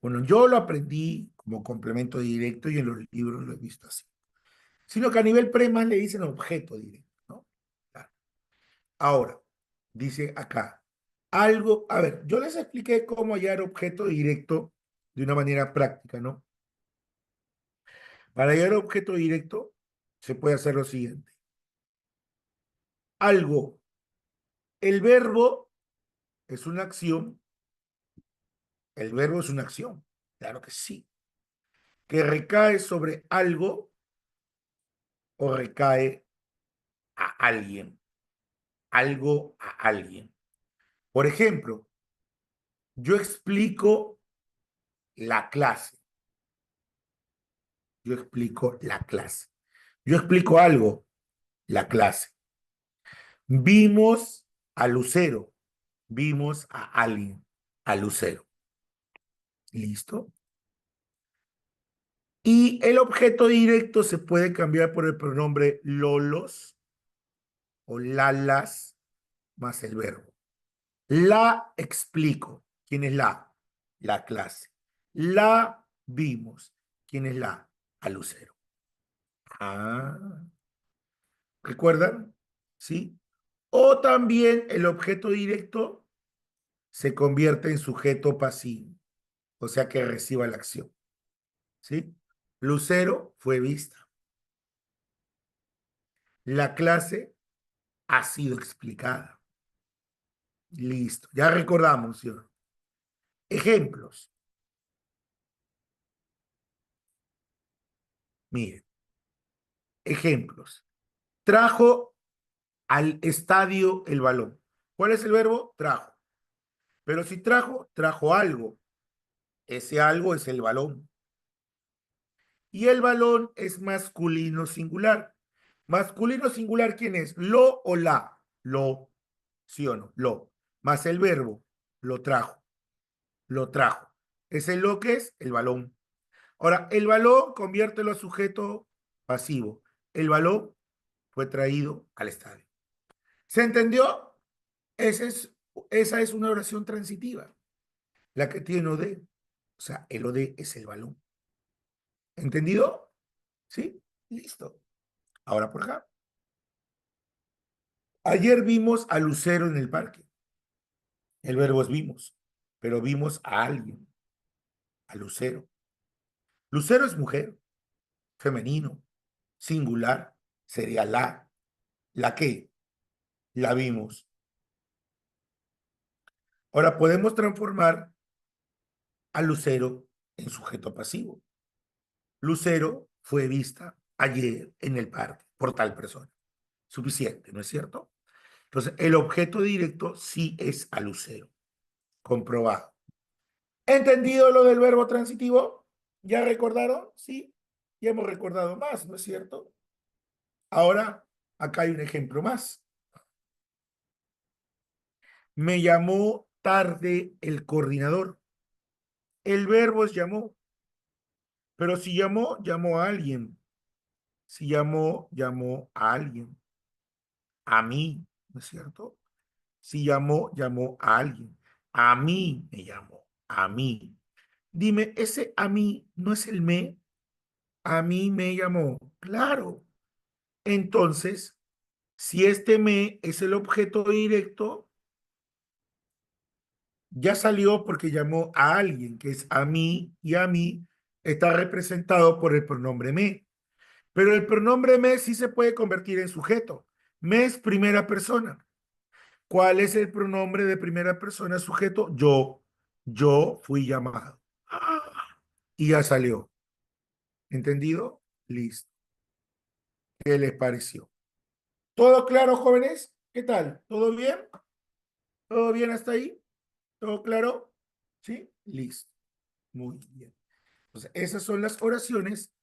Bueno, yo lo aprendí como complemento directo y en los libros lo he visto así. Sino que a nivel prema le dicen objeto directo, ¿no? Claro. Ahora, dice acá, algo, a ver, yo les expliqué cómo hallar objeto directo de una manera práctica, ¿no? Para hallar objeto directo se puede hacer lo siguiente. Algo, el verbo es una acción, el verbo es una acción, claro que sí, que recae sobre algo o recae a alguien, algo a alguien. Por ejemplo, yo explico la clase, yo explico la clase, yo explico algo, la clase. Vimos a Lucero, vimos a alguien, a Lucero. ¿Listo? Y el objeto directo se puede cambiar por el pronombre lolos o lalas más el verbo. La explico. ¿Quién es la? La clase. La vimos. ¿Quién es la? A Lucero. Ah, ¿recuerdan? ¿Sí? O también el objeto directo se convierte en sujeto pasivo, o sea que reciba la acción. ¿Sí? Lucero fue vista. La clase ha sido explicada. Listo. Ya recordamos, ¿sí? Ejemplos. Miren, ejemplos. Trajo al estadio el balón. ¿Cuál es el verbo? Trajo. Pero si trajo, trajo algo. Ese algo es el balón. Y el balón es masculino singular. Masculino singular, ¿quién es? ¿Lo o la? Lo, ¿sí o no? Lo. Más el verbo, lo trajo. Lo trajo. Ese lo que es el balón. Ahora, el balón conviértelo a sujeto pasivo. El balón fue traído al estadio. ¿Se entendió? Esa es una oración transitiva, la que tiene OD. O sea, el OD es el balón. ¿Entendido? ¿Sí? Listo. Ahora por acá. Ayer vimos a Lucero en el parque. El verbo es vimos, pero vimos a alguien, a Lucero. Lucero es mujer, femenino, singular, sería la. ¿La qué? La vimos. Ahora podemos transformar a Lucero en sujeto pasivo. Lucero fue vista ayer en el parque por tal persona. Suficiente, ¿no es cierto? Entonces, el objeto directo sí es a Lucero. Comprobado. ¿Entendido lo del verbo transitivo? ¿Ya recordaron? Sí. Ya hemos recordado más, ¿no es cierto? Ahora, acá hay un ejemplo más. Me llamó tarde el coordinador. El verbo es llamó. Pero si llamó, llamó a alguien. Si llamó, llamó a alguien. A mí, ¿no es cierto? Si llamó, llamó a alguien. A mí me llamó. A mí. Dime, ese a mí no es el me. A mí me llamó. Claro. Entonces, si este me es el objeto directo, ya salió porque llamó a alguien, que es a mí, y a mí está representado por el pronombre me. Pero el pronombre me sí se puede convertir en sujeto. Me es primera persona. ¿Cuál es el pronombre de primera persona sujeto? Yo. Yo fui llamado. Y ya salió. ¿Entendido? Listo. ¿Qué les pareció? ¿Todo claro, jóvenes? ¿Qué tal? ¿Todo bien? ¿Todo bien hasta ahí? ¿Todo claro? ¿Sí? Listo. Muy bien. Entonces, esas son las oraciones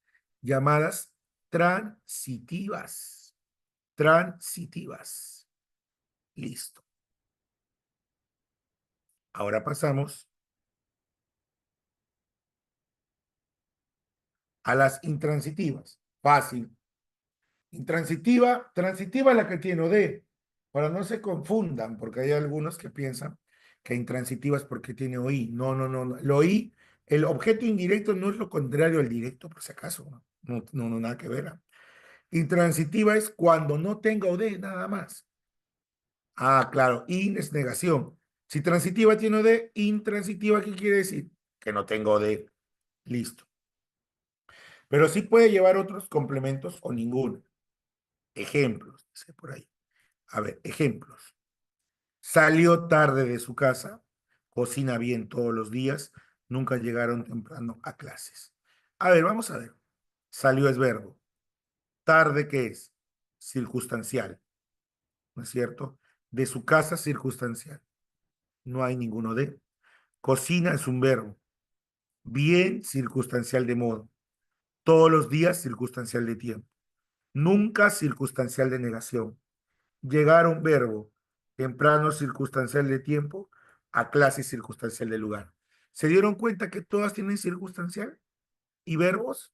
llamadas transitivas. Transitivas. Listo. Ahora pasamos a las intransitivas. Fácil. Intransitiva, transitiva la que tiene OD. Para no se confundan, porque hay algunos que piensan que intransitiva es porque tiene OI. No, no, no, no. El OI, el objeto indirecto no es lo contrario al directo, por si acaso. No, no, no, no, nada que ver. Intransitiva es cuando no tenga OD, nada más. Ah, claro, in es negación. Si transitiva tiene OD, intransitiva, ¿qué quiere decir? Que no tengo OD. Listo. Pero sí puede llevar otros complementos o ninguno. Ejemplos, dice por ahí. A ver, ejemplos. Salió tarde de su casa, cocina bien todos los días, nunca llegaron temprano a clases. A ver, vamos a ver. Salió es verbo. Tarde, ¿qué es? Circunstancial, ¿no es cierto? De su casa, circunstancial. No hay ninguno de. Cocina es un verbo. Bien, circunstancial de modo. Todos los días, circunstancial de tiempo. Nunca, circunstancial de negación. Llegar a un verbo, temprano circunstancial de tiempo, a clase circunstancial de lugar. ¿Se dieron cuenta que todas tienen circunstancial y verbos?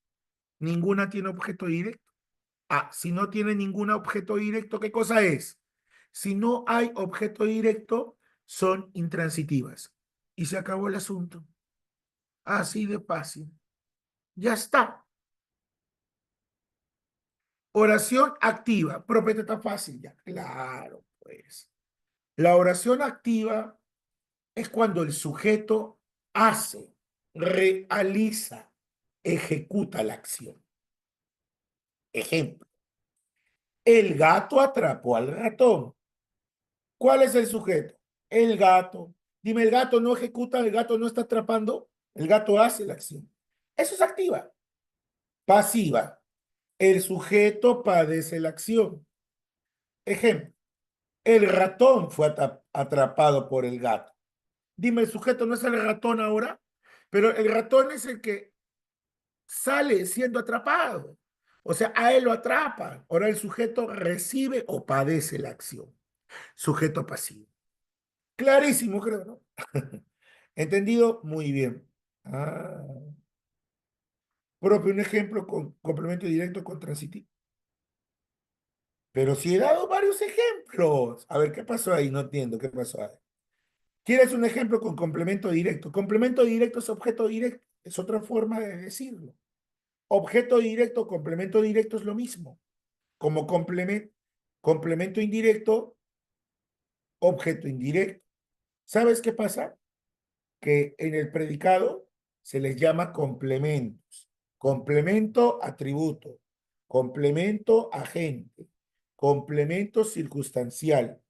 Ninguna tiene objeto directo. Ah, si no tiene ningún objeto directo, ¿qué cosa es? Si no hay objeto directo, son intransitivas. Y se acabó el asunto. Así de fácil. Ya está. Oración activa. Propete está fácil ya. Claro, pues. La oración activa es cuando el sujeto hace, realiza, ejecuta la acción. Ejemplo, el gato atrapó al ratón. ¿Cuál es el sujeto? El gato. Dime, el gato no ejecuta, el gato no está atrapando, el gato hace la acción. Eso es activa. Pasiva. El sujeto padece la acción. Ejemplo, El ratón fue atrapado por el gato. Dime, el sujeto no es el ratón ahora, pero el ratón es el que sale siendo atrapado. O sea, a él lo atrapan. Ahora el sujeto recibe o padece la acción. Sujeto pasivo. Clarísimo, creo, ¿no? ¿Entendido? Muy bien. Ah, propio un ejemplo con complemento directo con transitivo. Pero si he dado varios ejemplos. A ver, ¿qué pasó ahí? No entiendo qué pasó ahí. ¿Quieres un ejemplo con complemento directo? Complemento directo es objeto directo. Es otra forma de decirlo. Objeto directo, complemento directo es lo mismo. Como complemento indirecto, objeto indirecto. ¿Sabes qué pasa? Que en el predicado se les llama complementos. Complemento atributo, complemento agente, complemento circunstancial,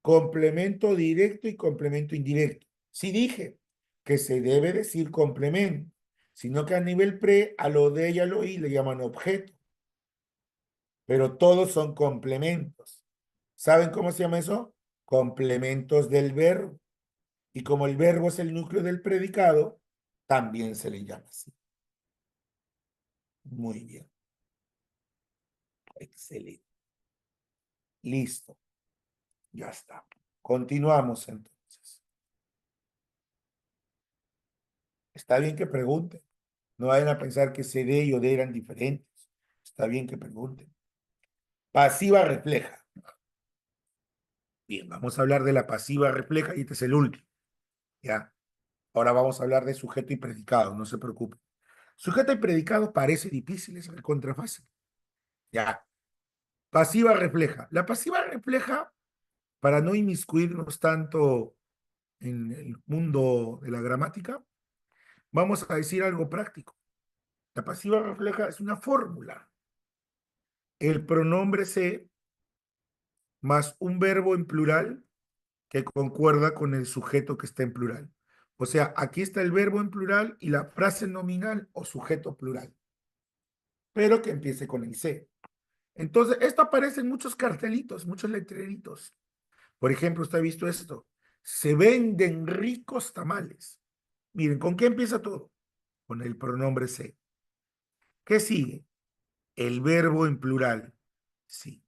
complemento directo y complemento indirecto. Sí dije que se debe decir complemento, sino que a nivel pre, a lo de ella lo y le llaman objeto, pero todos son complementos. ¿Saben cómo se llama eso? Complementos del verbo. Y como el verbo es el núcleo del predicado, también se le llama así. Muy bien. Excelente. Listo. Ya está. Continuamos entonces. Está bien que pregunten. No vayan a pensar que CD y OD eran diferentes. Está bien que pregunten. Pasiva refleja. Bien, vamos a hablar de la pasiva refleja y este es el último. Ya. Ahora vamos a hablar de sujeto y predicado, no se preocupen. Sujeto y predicado parece difícil, es contrafácil. Ya. Pasiva refleja. La pasiva refleja, para no inmiscuirnos tanto en el mundo de la gramática, vamos a decir algo práctico. La pasiva refleja es una fórmula. El pronombre se más un verbo en plural que concuerda con el sujeto que está en plural. O sea, aquí está el verbo en plural y la frase nominal o sujeto plural, pero que empiece con el se. Entonces, esto aparece en muchos cartelitos, muchos letreritos. Por ejemplo, usted ha visto esto. Se venden ricos tamales. Miren, ¿con qué empieza todo? Con el pronombre se. ¿Qué sigue? El verbo en plural. Sí.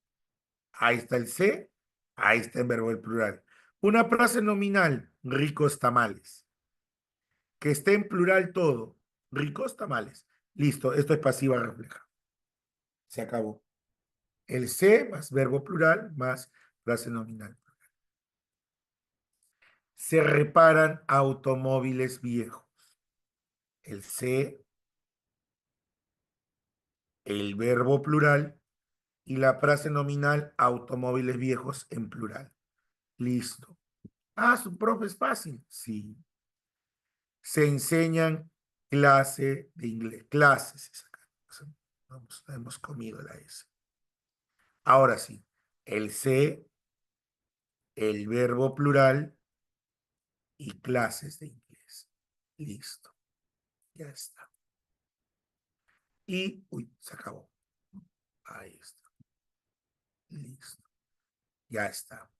Ahí está el se, ahí está el verbo en plural. Una frase nominal, ricos tamales. Que esté en plural todo, ricos tamales. Listo, esto es pasiva refleja. Se acabó. El se más verbo plural más frase nominal. Se reparan automóviles viejos. El se, el verbo plural y la frase nominal automóviles viejos en plural. Listo. Ah, su profe es fácil. Sí. Se enseñan clase de inglés. Clases. Vamos, hemos comido la S. Ahora sí. El se, el verbo plural y clases de inglés. Listo. Ya está. Y, uy, se acabó. Ahí está. Listo. Ya está.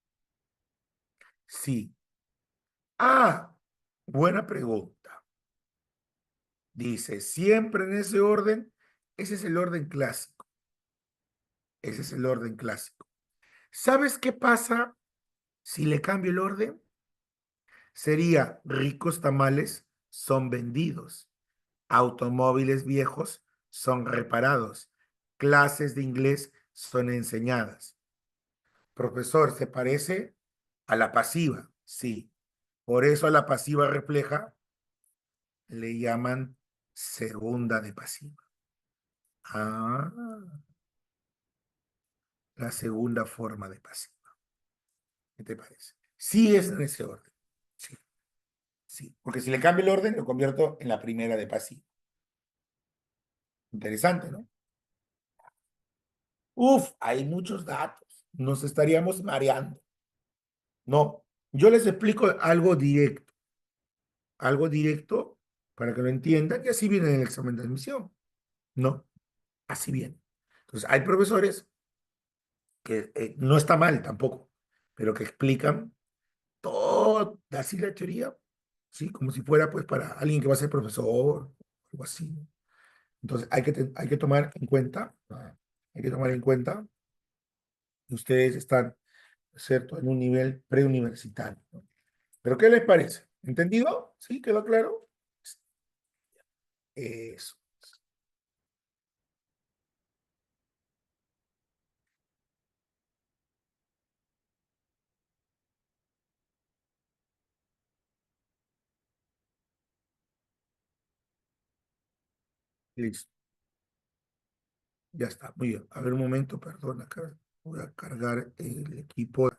Sí. Ah, buena pregunta. Dice, siempre en ese orden, ese es el orden clásico. Ese es el orden clásico. ¿Sabes qué pasa si le cambio el orden? Sería ricos tamales son vendidos, automóviles viejos son reparados, clases de inglés son enseñadas. Profesor, ¿se parece a la pasiva? Sí. Por eso a la pasiva refleja le llaman segunda de pasiva. Ah, la segunda forma de pasiva. ¿Qué te parece? Sí es en ese orden. Sí, sí. Porque si le cambio el orden, lo convierto en la primera de pasiva. Interesante, ¿no? Uf, hay muchos datos. Nos estaríamos mareando. No, yo les explico algo directo para que lo entiendan y así viene en el examen de admisión. No, así viene. Entonces, hay profesores que no está mal tampoco. pero que explican toda así la teoría, ¿sí? Como si fuera pues para alguien que va a ser profesor, algo así, ¿no? Entonces hay que tomar en cuenta, hay que tomar en cuenta que ustedes están, ¿cierto?, en un nivel preuniversitario, ¿no? ¿Pero qué les parece? ¿Entendido? ¿Sí? ¿Quedó claro? Eso. Listo. Ya está. Muy bien. A ver un momento, perdón, acá voy a cargar el equipo.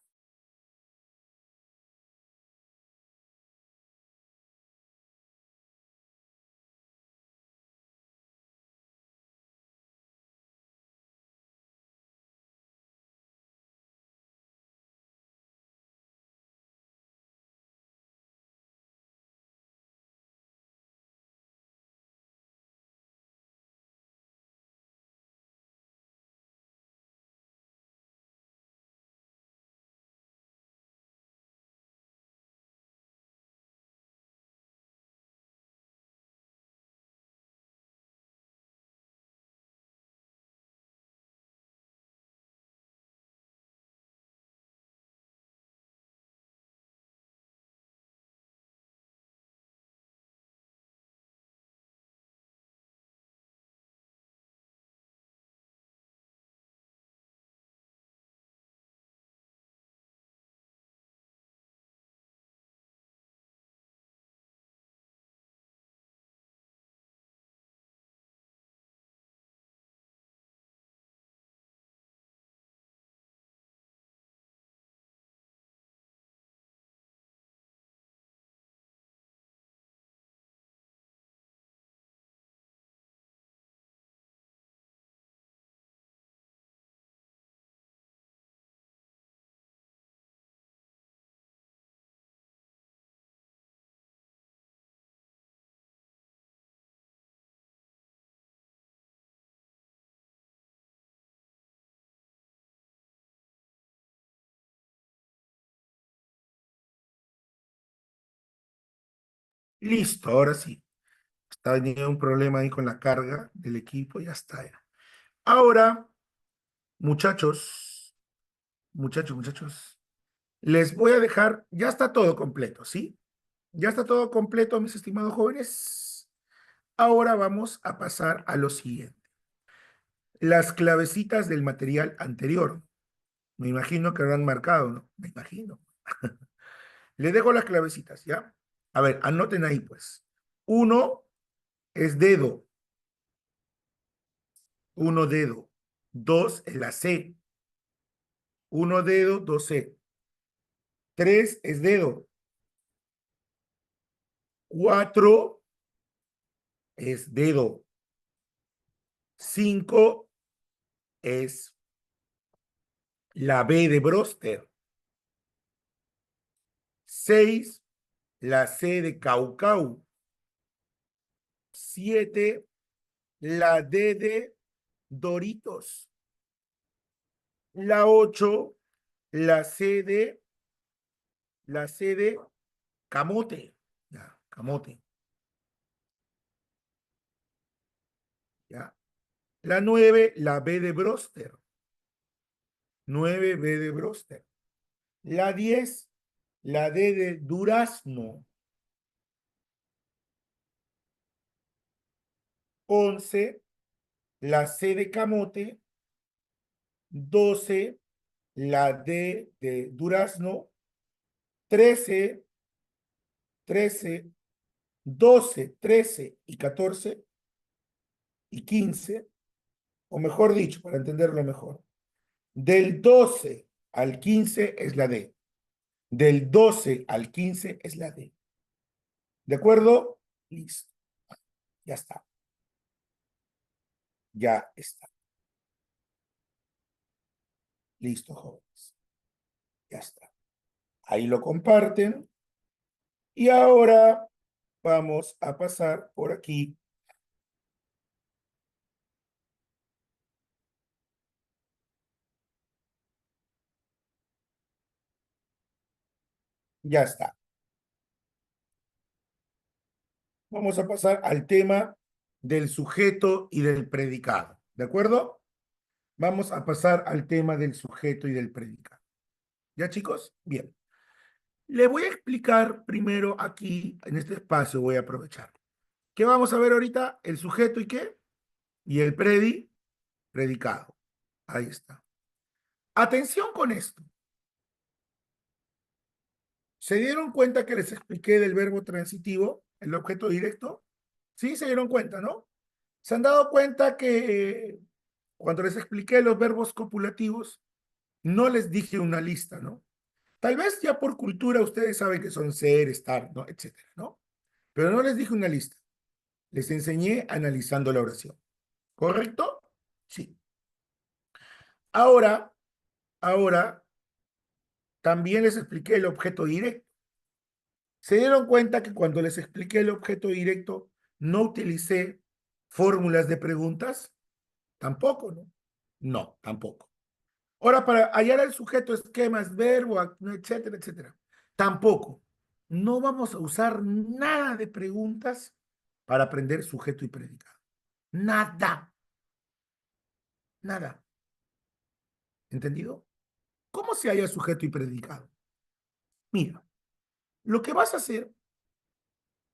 Listo, ahora sí. Está teniendo un problema ahí con la carga del equipo, ya está. Ya. Ahora, muchachos, muchachos, les voy a dejar, ya está todo completo, ¿sí? Ya está todo completo, mis estimados jóvenes. Ahora vamos a pasar a lo siguiente. Las clavecitas del material anterior. Me imagino que habrán marcado, ¿no? Me imagino. Les dejo las clavecitas, ¿ya? A ver, anoten ahí, pues. Uno es dedo, uno dedo. Dos es la C, uno dedo, dos C. Tres es dedo. Cuatro es dedo. Cinco es la B de Broster. Seis, la C de Caucau. Siete, la D de Doritos. La ocho, la C de, la C de Camote. Ya, camote. Ya. La nueve, la B de Broster. Nueve, B de Broster. La 10, la D de Durazno. 11, la C de Camote. 12, la D de Durazno. 13, 13, 12, 13 y 14 y 15, o mejor dicho, para entenderlo mejor, del 12 al 15 es la D. Del 12 al 15 es la D. ¿De acuerdo? Listo. Ya está. Ya está. Listo, jóvenes. Ya está. Ahí lo comparten. Y ahora vamos a pasar por aquí. Ya está. Vamos a pasar al tema del sujeto y del predicado. ¿De acuerdo? Vamos a pasar al tema del sujeto y del predicado. ¿Ya, chicos? Bien. Le voy a explicar primero aquí, en este espacio voy a aprovechar. ¿Qué vamos a ver ahorita? El sujeto y qué? Y el predicado. Ahí está. Atención con esto. ¿Se dieron cuenta que les expliqué del verbo transitivo, el objeto directo? Sí, se dieron cuenta, ¿no? ¿Se han dado cuenta que cuando les expliqué los verbos copulativos, no les dije una lista, ¿no? Tal vez ya por cultura ustedes saben que son ser, estar, ¿no? Etcétera, ¿no? Pero no les dije una lista. Les enseñé analizando la oración. ¿Correcto? Sí. Ahora, ahora, también les expliqué el objeto directo. ¿Se dieron cuenta que cuando les expliqué el objeto directo no utilicé fórmulas de preguntas? Tampoco, ¿no? No, tampoco. Ahora, para hallar al sujeto, esquemas, verbo, etcétera, etcétera. Tampoco. No vamos a usar nada de preguntas para aprender sujeto y predicado. Nada. Nada. ¿Entendido? ¿Cómo se halla sujeto y predicado? Mira, lo que vas a hacer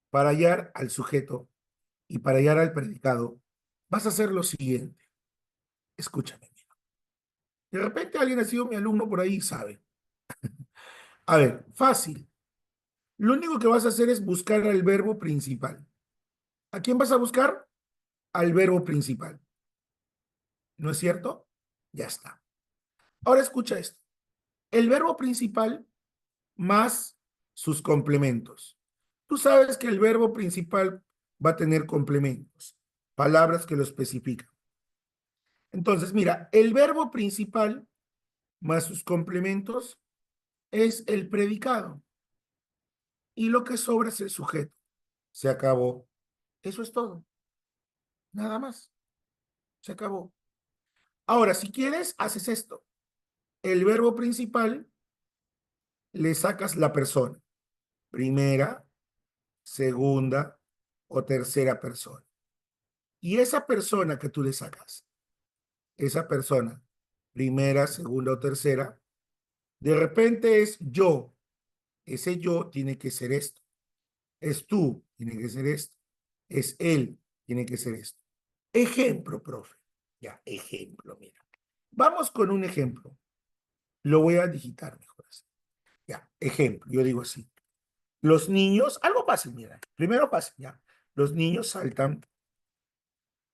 para hallar al sujeto y para hallar al predicado, vas a hacer lo siguiente. Escúchame. De repente alguien ha sido mi alumno por ahí y sabe. A ver, fácil. Lo único que vas a hacer es buscar al verbo principal. ¿A quién vas a buscar? Al verbo principal. ¿No es cierto? Ya está. Ahora escucha esto. El verbo principal más sus complementos. Tú sabes que el verbo principal va a tener complementos, palabras que lo especifican. Entonces, mira, el verbo principal más sus complementos es el predicado y lo que sobra es el sujeto. Se acabó. Eso es todo. Nada más. Se acabó. Ahora, si quieres, haces esto. El verbo principal le sacas la persona. Primera, segunda o tercera persona. Y esa persona que tú le sacas, esa persona, primera, segunda o tercera, de repente es yo. Ese yo tiene que ser esto. Es tú, tiene que ser esto. Es él, tiene que ser esto. Ejemplo, profe. Ya, ejemplo, mira. Vamos con un ejemplo. Lo voy a digitar mejor así. Ya, ejemplo, yo digo así. Los niños, algo fácil, mira. Primero fácil, ya. Los niños saltan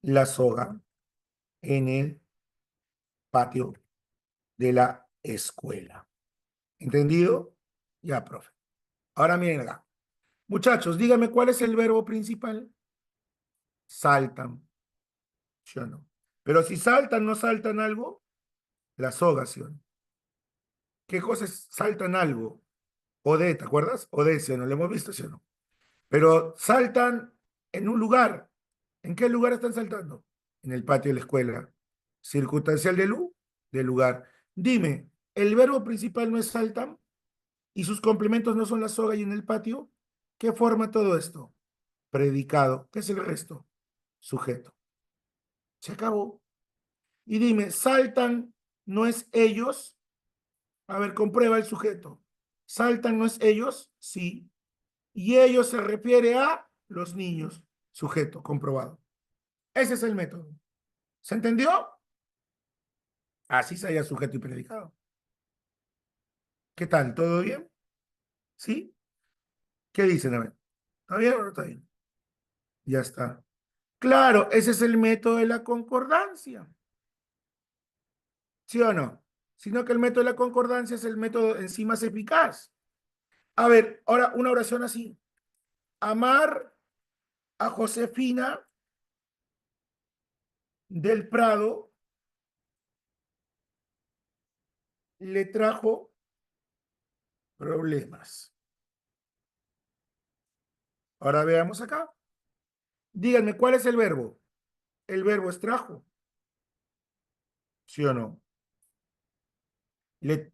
la soga en el patio de la escuela. ¿Entendido? Ya, profe. Ahora miren acá. Muchachos, díganme cuál es el verbo principal. Saltan, ¿sí o no? Pero si saltan, no saltan algo, la soga, ¿sí o no? ¿Qué cosas saltan algo? Ode, ¿te acuerdas? Ode, ¿sí o no? Lo hemos visto, ¿sí o no? Pero saltan en un lugar. ¿En qué lugar están saltando? En el patio de la escuela. Circunstancial del lugar. Dime, ¿el verbo principal no es saltan? ¿Y sus complementos no son la soga y en el patio? ¿Qué forma todo esto? Predicado. ¿Qué es el resto? Sujeto. Se acabó. Y dime, ¿saltan no es ellos? A ver, comprueba el sujeto. ¿Saltan no es ellos? Sí. Y ellos se refiere a los niños. Sujeto, comprobado. Ese es el método. ¿Se entendió? Así se halla sujeto y predicado. ¿Qué tal? ¿Todo bien? ¿Sí? ¿Qué dicen? A ver, ¿está bien o no está bien? Ya está. Claro, ese es el método de la concordancia. ¿Sí o no? Sino que el método de la concordancia es el método en sí más eficaz. A ver, ahora una oración así. Amar a Josefina del Prado le trajo problemas. Ahora veamos acá. Díganme, ¿cuál es el verbo? El verbo es trajo. ¿Sí o no? Le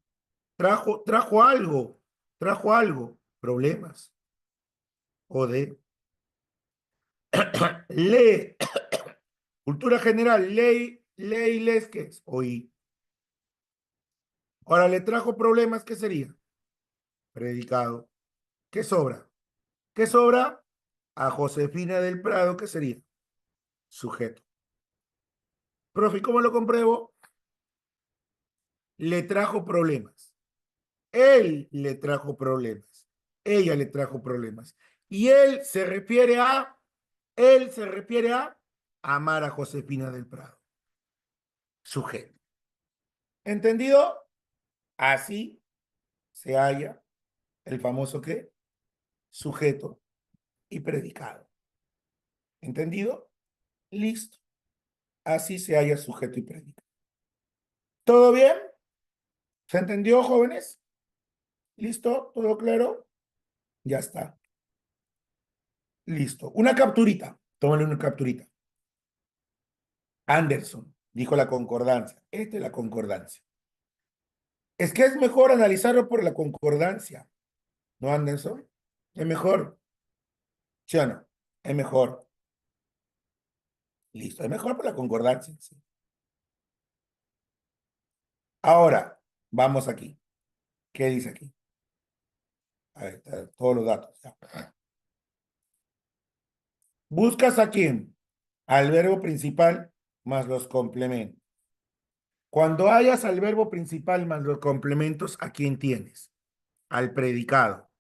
trajo algo. Trajo algo. problemas. O de lee, cultura general, ley, les, ¿qué es? Oí. Ahora le trajo problemas, ¿qué sería? Predicado. ¿Qué sobra? ¿Qué sobra? A Josefina del Prado, ¿qué sería? Sujeto. Profe, ¿cómo lo compruebo? Le trajo problemas. Él le trajo problemas. Ella le trajo problemas. Y él se refiere a amar a Josefina del Prado. Sujeto. ¿Entendido? Así se halla el famoso ¿qué? Sujeto y predicado. ¿Entendido? Listo. Así se halla sujeto y predicado. ¿Todo bien? ¿Se entendió, jóvenes? ¿Listo? ¿Todo claro? Ya está. Listo. Una capturita. Tómale una capturita. Anderson, dijo la concordancia. Esta es la concordancia. Es que es mejor analizarlo por la concordancia. ¿No, Anderson? Es mejor. ¿Sí o no? Es mejor. Listo. Es mejor por la concordancia. Sí. Ahora, vamos aquí. ¿Qué dice aquí? A ver, todos los datos. Ya. Buscas a quién? Al verbo principal más los complementos. Cuando hayas al verbo principal más los complementos, ¿a quién tienes? Al predicado.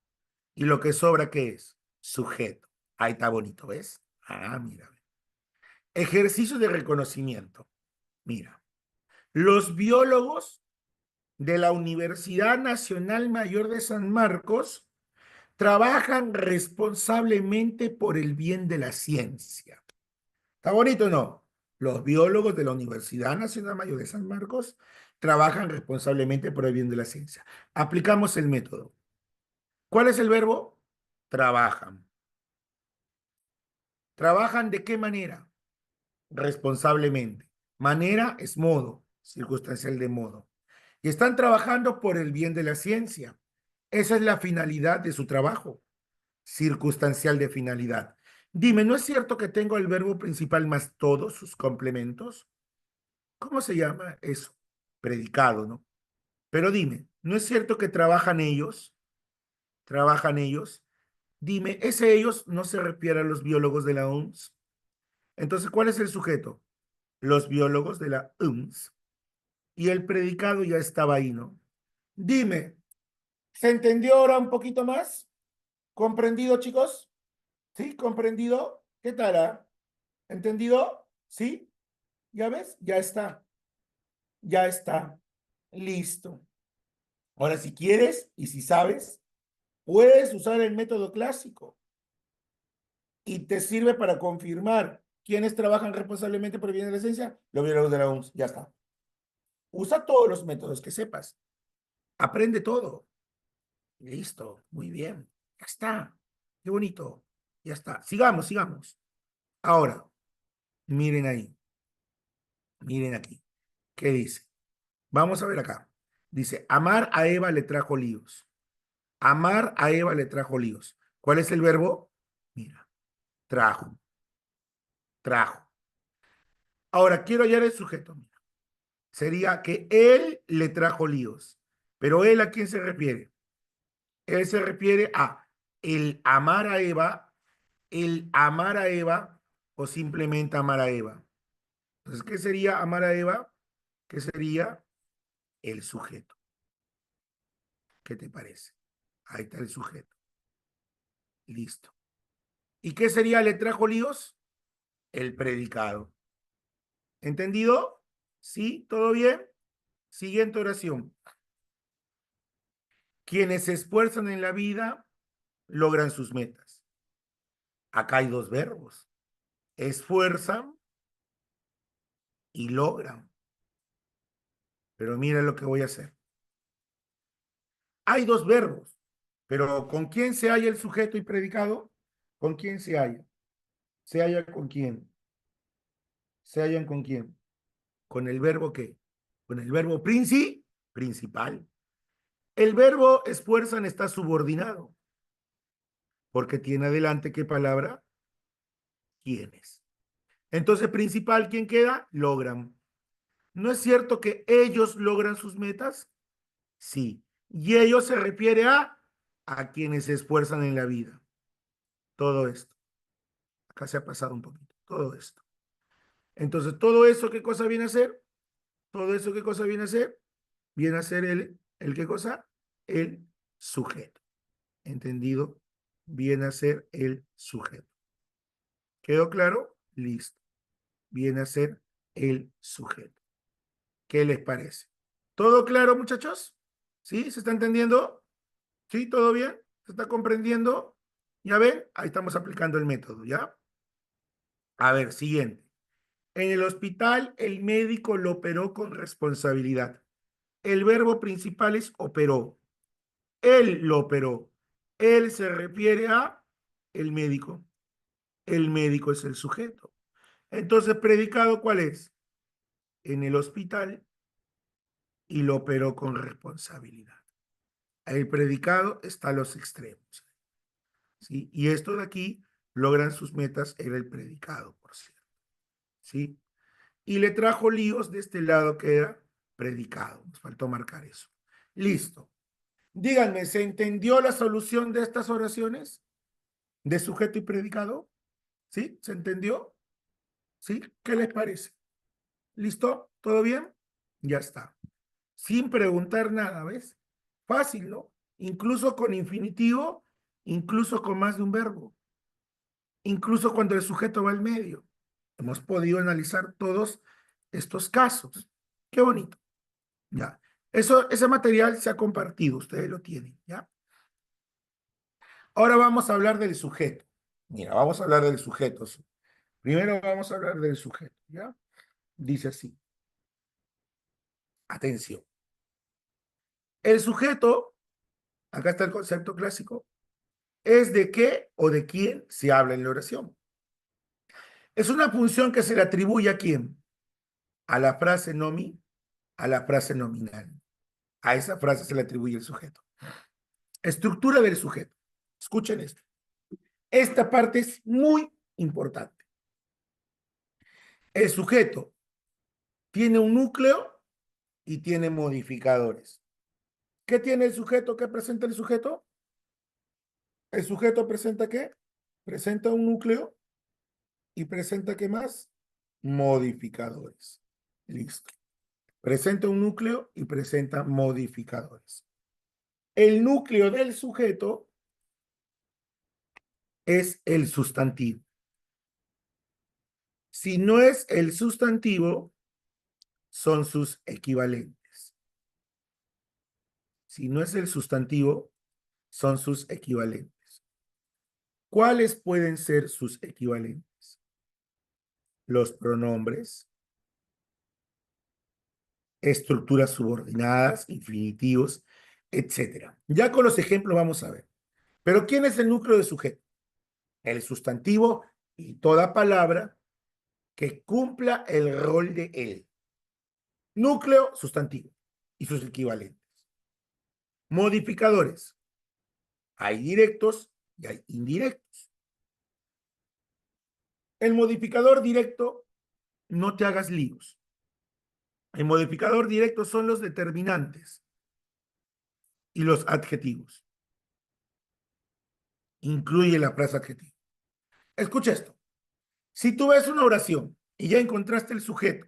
¿Y lo que sobra qué es? Sujeto. Ahí está bonito, ¿ves? Ah, mira. Ejercicio de reconocimiento. Mira, los biólogos de la Universidad Nacional Mayor de San Marcos trabajan responsablemente por el bien de la ciencia. ¿Está bonito o no? Los biólogos de la Universidad Nacional Mayor de San Marcos trabajan responsablemente por el bien de la ciencia. Aplicamos el método. ¿Cuál es el verbo? Trabajan. ¿Trabajan de qué manera? Responsablemente. Manera es modo, circunstancial de modo. Y están trabajando por el bien de la ciencia. Esa es la finalidad de su trabajo, circunstancial de finalidad. Dime, ¿no es cierto que tengo el verbo principal más todos sus complementos? ¿Cómo se llama eso? Predicado, ¿no? Pero dime, ¿no es cierto que trabajan ellos? ¿Trabajan ellos? Dime, ¿ese ellos no se refiere a los biólogos de la OMS? Entonces, ¿cuál es el sujeto? Los biólogos de la OMS. Y el predicado ya estaba ahí, ¿no? Dime, ¿se entendió ahora un poquito más? ¿Comprendido, chicos? ¿Sí? ¿Comprendido? ¿Qué tal? ¿Entendido? ¿Sí? ¿Ya ves? Ya está. Ya está. Listo. Ahora, si quieres y si sabes, puedes usar el método clásico y te sirve para confirmar quiénes trabajan responsablemente por el bien de la ciencia. Los biólogos de la OMS. Ya está. Usa todos los métodos que sepas. Aprende todo. Listo. Muy bien. Ya está. Qué bonito. Ya está. Sigamos, sigamos. Ahora, miren ahí. Miren aquí. ¿Qué dice? Vamos a ver acá. Dice, amar a Eva le trajo líos. Amar a Eva le trajo líos. ¿Cuál es el verbo? Mira, trajo, trajo. Ahora, quiero hallar el sujeto. Mira. Sería que él le trajo líos. Pero él, ¿a quién se refiere? Él se refiere a el amar a Eva o simplemente amar a Eva. Entonces, ¿qué sería amar a Eva? ¿Qué sería? El sujeto. ¿Qué te parece? Ahí está el sujeto. Listo. ¿Y qué sería le trajo líos? El predicado. ¿Entendido? ¿Sí? ¿Todo bien? Siguiente oración. Quienes se esfuerzan en la vida logran sus metas. Acá hay dos verbos. Esfuerzan y logran. Pero mira lo que voy a hacer. Hay dos verbos, pero ¿con quién se halla el sujeto y predicado? ¿Con quién se halla? ¿Se halla con quién? ¿Se hallan con quién? ¿Con el verbo qué? Con el verbo principal. El verbo esfuerzan está subordinado. porque tiene adelante ¿qué palabra? ¿Quiénes? Entonces, principal, ¿quién queda? Logran. ¿No es cierto que ellos logran sus metas? Sí. Y ellos se refiere a quienes se esfuerzan en la vida. Todo esto. Acá se ha pasado un poquito. Todo esto. Entonces, todo eso, ¿qué cosa viene a ser? Todo eso, ¿qué cosa viene a ser? Viene a ser ¿el qué cosa? El sujeto. ¿Entendido? Viene a ser el sujeto. ¿Quedó claro? Listo. Viene a ser el sujeto. ¿Qué les parece? ¿Todo claro, muchachos? ¿Sí? ¿Se está entendiendo? ¿Sí? ¿Todo bien? ¿Se está comprendiendo? ¿Ya ven? Ahí estamos aplicando el método, ¿ya? A ver, siguiente. En el hospital, el médico lo operó con responsabilidad. El verbo principal es operó. Él lo operó. Él se refiere a el médico. El médico es el sujeto. Entonces, predicado, ¿cuál es? En el hospital y lo operó con responsabilidad. El predicado está a los extremos. ¿Sí? Y esto de aquí logran sus metas, era el predicado, por cierto. ¿Sí? Y le trajo líos de este lado que era predicado. Nos faltó marcar eso. Listo. Díganme, ¿se entendió la solución de estas oraciones? De sujeto y predicado. ¿Sí? ¿Se entendió? ¿Sí? ¿Qué les parece? ¿Listo? ¿Todo bien? Ya está. Sin preguntar nada, ¿ves? Fácil, ¿no? Incluso con infinitivo, incluso con más de un verbo, incluso cuando el sujeto va al medio. Hemos podido analizar todos estos casos. Qué bonito. Ya. Ese material se ha compartido, ustedes lo tienen, ¿ya? Ahora vamos a hablar del sujeto. Mira, vamos a hablar del sujeto. Primero vamos a hablar del sujeto, ¿ya? Dice así. Atención. El sujeto, acá está el concepto clásico, es de qué o de quién se habla en la oración. Es una función que se le atribuye a quién. A la frase nomi, a la frase nominal. A esa frase se le atribuye el sujeto. Estructura del sujeto. Escuchen esto. Esta parte es muy importante. El sujeto tiene un núcleo y tiene modificadores. ¿Qué tiene el sujeto? ¿Qué presenta el sujeto? El sujeto presenta ¿qué? Presenta un núcleo y presenta ¿qué más? Modificadores. Listo. Presenta un núcleo y presenta modificadores. El núcleo del sujeto es el sustantivo. Si no es el sustantivo, son sus equivalentes. Si no es el sustantivo, son sus equivalentes. ¿Cuáles pueden ser sus equivalentes? Los pronombres, estructuras subordinadas, infinitivos, etcétera. Ya con los ejemplos vamos a ver. Pero ¿quién es el núcleo del sujeto? El sustantivo y toda palabra que cumpla el rol de él. Núcleo, sustantivo y sus equivalentes. Modificadores. Hay directos y hay indirectos. El modificador directo, no te hagas líos. El modificador directo son los determinantes y los adjetivos. Incluye la frase adjetiva. Escucha esto. Si tú ves una oración y ya encontraste el sujeto,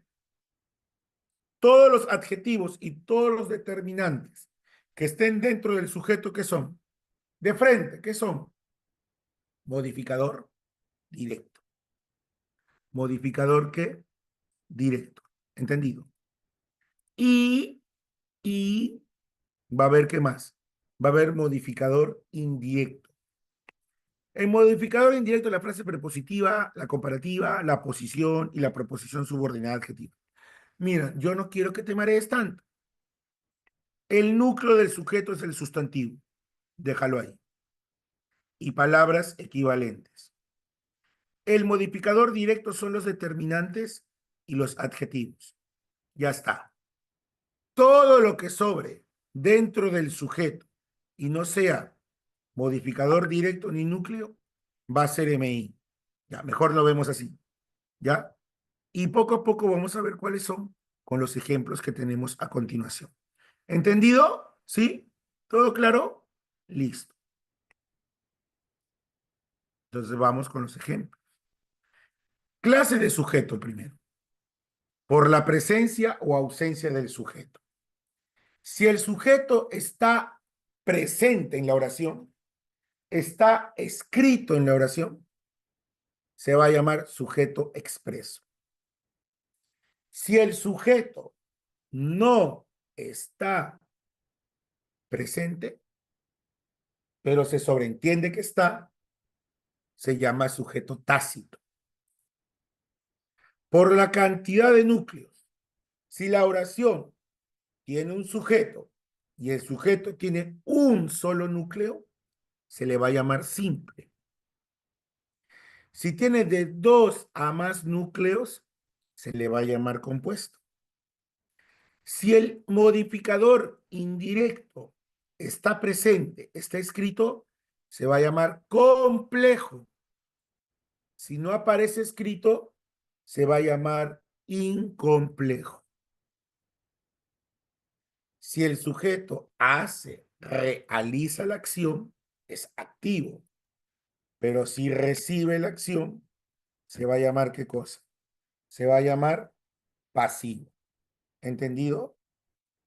todos los adjetivos y todos los determinantes que estén dentro del sujeto, ¿qué son? De frente, ¿qué son? Modificador directo. ¿Modificador qué? Directo. ¿Entendido? Y, y va a haber ¿qué más? Va a haber modificador indirecto. El modificador indirecto es la frase prepositiva, la comparativa, la posición y la proposición subordinada adjetiva. Mira, yo no quiero que te marees tanto. El núcleo del sujeto es el sustantivo. Déjalo ahí. Y palabras equivalentes. El modificador directo son los determinantes y los adjetivos. Ya está. Todo lo que sobre dentro del sujeto y no sea modificador directo ni núcleo, va a ser MI. Ya, mejor lo vemos así. ¿Ya? Y poco a poco vamos a ver cuáles son con los ejemplos que tenemos a continuación. ¿Entendido? ¿Sí? ¿Todo claro? Listo. Entonces vamos con los ejemplos. Clase de sujeto primero. Por la presencia o ausencia del sujeto. Si el sujeto está presente en la oración, está escrito en la oración, se va a llamar sujeto expreso. Si el sujeto no está presente, pero se sobreentiende que está, se llama sujeto tácito. Por la cantidad de núcleos, si la oración tiene un sujeto y el sujeto tiene un solo núcleo, se le va a llamar simple. Si tiene de 2 a más núcleos, se le va a llamar compuesto. Si el modificador indirecto está presente, está escrito, se va a llamar complejo. Si no aparece escrito, se va a llamar incomplejo. Si el sujeto realiza la acción, es activo. Pero si recibe la acción, se va a llamar ¿qué cosa? Se va a llamar pasivo. ¿Entendido?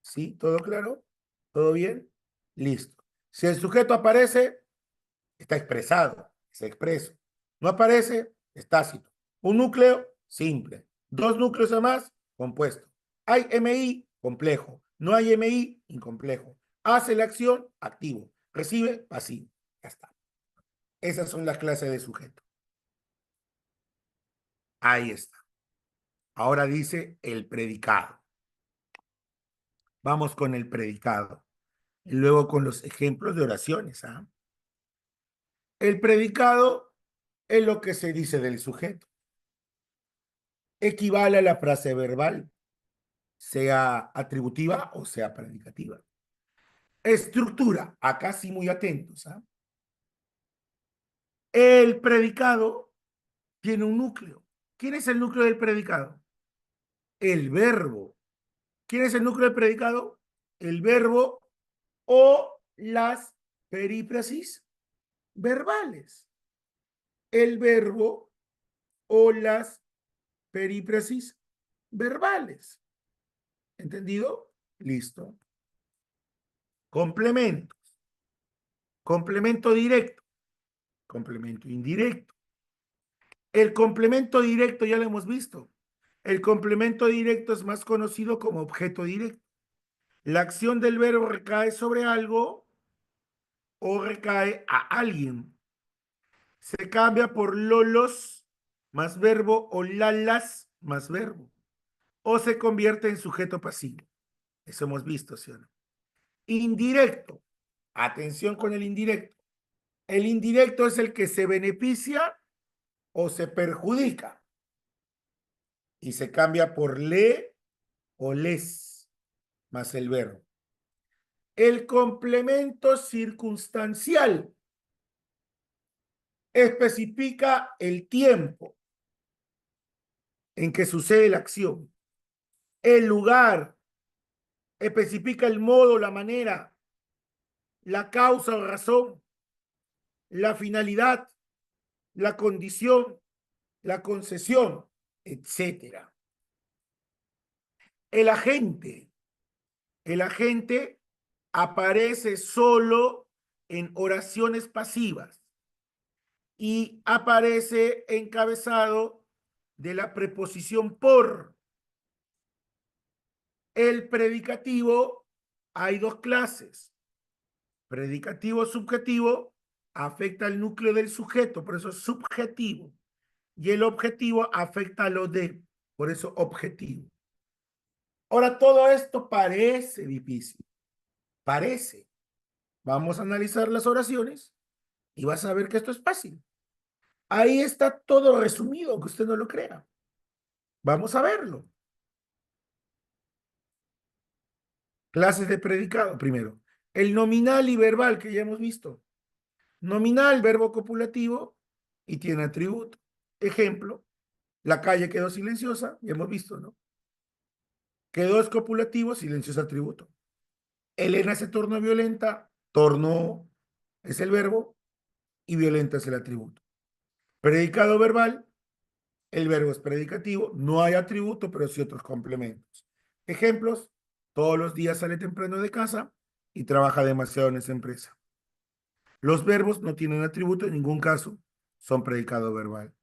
¿Sí? ¿Todo claro? ¿Todo bien? Listo. Si el sujeto aparece, está expresado, es expreso. No aparece, es tácito. Un núcleo, simple. 2 núcleos o más, compuesto. Hay MI, complejo. No hay MI, incomplejo. Hace la acción, activo. Recibe, pasivo. Ya está. Esas son las clases de sujeto. Ahí está. Ahora dice el predicado. Vamos con el predicado. Y luego con los ejemplos de oraciones. ¿Ah? El predicado es lo que se dice del sujeto. Equivale a la frase verbal, sea atributiva o sea predicativa. Estructura, acá sí muy atentos. ¿Ah? El predicado tiene un núcleo. ¿Quién es el núcleo del predicado? El verbo. ¿Quién es el núcleo del predicado? El verbo o las perífrasis verbales. El verbo o las perífrasis verbales. ¿Entendido? Listo. Complementos. Complemento directo. Complemento indirecto. El complemento directo ya lo hemos visto. El complemento directo es más conocido como objeto directo. La acción del verbo recae sobre algo o recae a alguien. Se cambia por lolos más verbo o lalas más verbo. O se convierte en sujeto pasivo. Eso hemos visto, ¿sí o no? Indirecto. Atención con el indirecto. El indirecto es el que se beneficia o se perjudica. Y se cambia por le o les más el verbo. El complemento circunstancial especifica el tiempo en que sucede la acción. El lugar especifica el modo, la manera, la causa o razón, la finalidad, la condición, la concesión, etcétera. El agente. El agente aparece solo en oraciones pasivas y aparece encabezado de la preposición por. El predicativo, hay 2 clases. Predicativo subjetivo afecta al núcleo del sujeto, por eso es subjetivo. Y el objetivo afecta a lo de, por eso objetivo. Ahora, todo esto parece difícil. Parece. Vamos a analizar las oraciones y vas a ver que esto es fácil. Ahí está todo resumido, aunque usted no lo crea. Vamos a verlo. Clases de predicado primero. El nominal y verbal que ya hemos visto. Nominal, verbo copulativo y tiene atributo. Ejemplo, la calle quedó silenciosa, ya hemos visto, ¿no? Quedó es copulativo, silencioso atributo. Elena se tornó violenta, tornó es el verbo y violenta es el atributo. Predicado verbal, el verbo es predicativo, no hay atributo, pero sí otros complementos. Ejemplos, todos los días sale temprano de casa y trabaja demasiado en esa empresa. Los verbos no tienen atributo en ningún caso, son predicado verbal.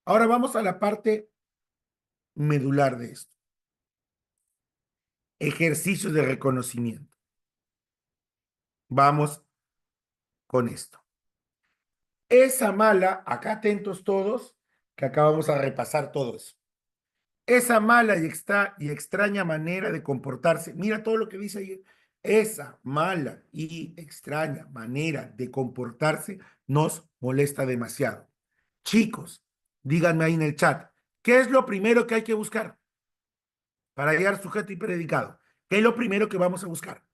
Ahora vamos a la parte medular de esto. Ejercicios de reconocimiento. Vamos con esto. Esa mala, acá atentos todos, que acá vamos a repasar todo eso. Esa mala y extraña manera de comportarse, mira todo lo que dice ahí, esa mala y extraña manera de comportarse nos molesta demasiado. Chicos, díganme ahí en el chat, ¿qué es lo primero que hay que buscar para hallar sujeto y predicado? ¿Qué es lo primero que vamos a buscar?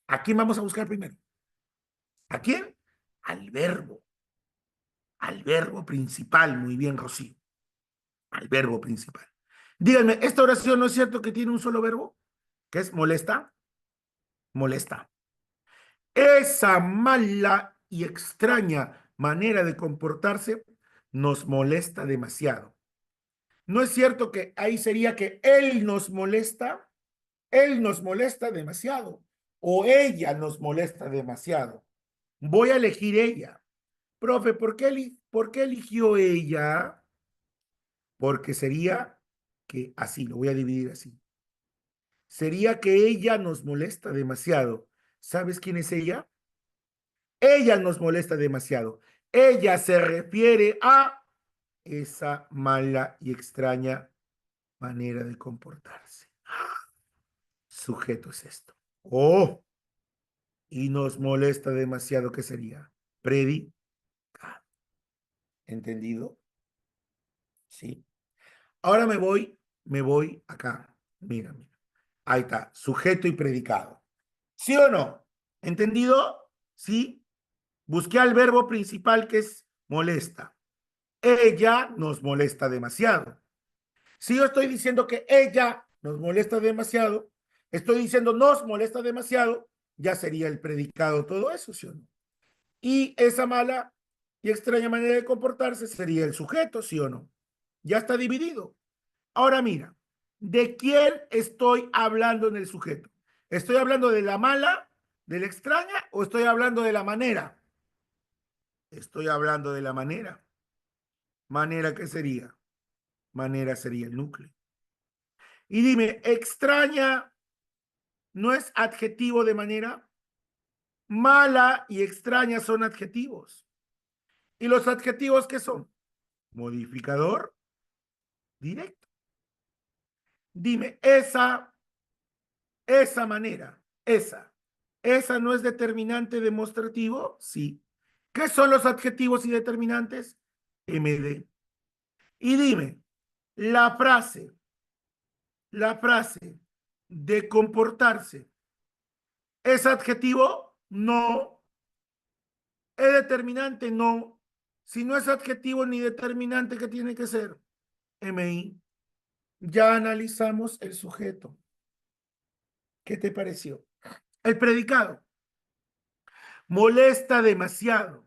¿A quién vamos a buscar primero? ¿A quién? Al verbo principal. Muy bien, Rocío, al verbo principal. Díganme, ¿esta oración no es cierto que tiene un solo verbo? ¿Que es molesta? Molesta. Esa mala y extraña manera de comportarse nos molesta demasiado. ¿No es cierto que ahí sería que él nos molesta demasiado o ella nos molesta demasiado? Voy a elegir ella. Profe, por qué eligió ella? Porque sería que así, lo voy a dividir así. Sería que ella nos molesta demasiado. ¿Sabes quién es ella? Ella nos molesta demasiado. Ella se refiere a esa mala y extraña manera de comportarse. Sujeto es esto. Oh, y nos molesta demasiado, ¿qué sería? Predicado. ¿Entendido? Sí. Ahora me voy acá. Mira, mira. Ahí está, sujeto y predicado. ¿Sí o no? ¿Entendido? Sí. Busqué al verbo principal que es molesta. Ella nos molesta demasiado. Si yo estoy diciendo que ella nos molesta demasiado, estoy diciendo nos molesta demasiado, ya sería el predicado todo eso, ¿sí o no? Y esa mala y extraña manera de comportarse sería el sujeto, ¿sí o no? Ya está dividido. Ahora mira, ¿de quién estoy hablando en el sujeto? ¿Estoy hablando de la mala, de la extraña o estoy hablando de la manera? Estoy hablando de la manera. ¿Manera qué sería? Manera sería el núcleo. Y dime, extraña no es adjetivo de manera. Mala y extraña son adjetivos. ¿Y los adjetivos qué son? Modificador directo. Dime, esa manera, esa no es determinante demostrativo, sí. ¿Qué son los adjetivos y determinantes? MD. Y dime, la frase de comportarse, ¿es adjetivo? No. ¿Es determinante? No. Si no es adjetivo ni determinante, ¿qué tiene que ser? MI. Ya analizamos el sujeto. ¿Qué te pareció? El predicado. Molesta demasiado.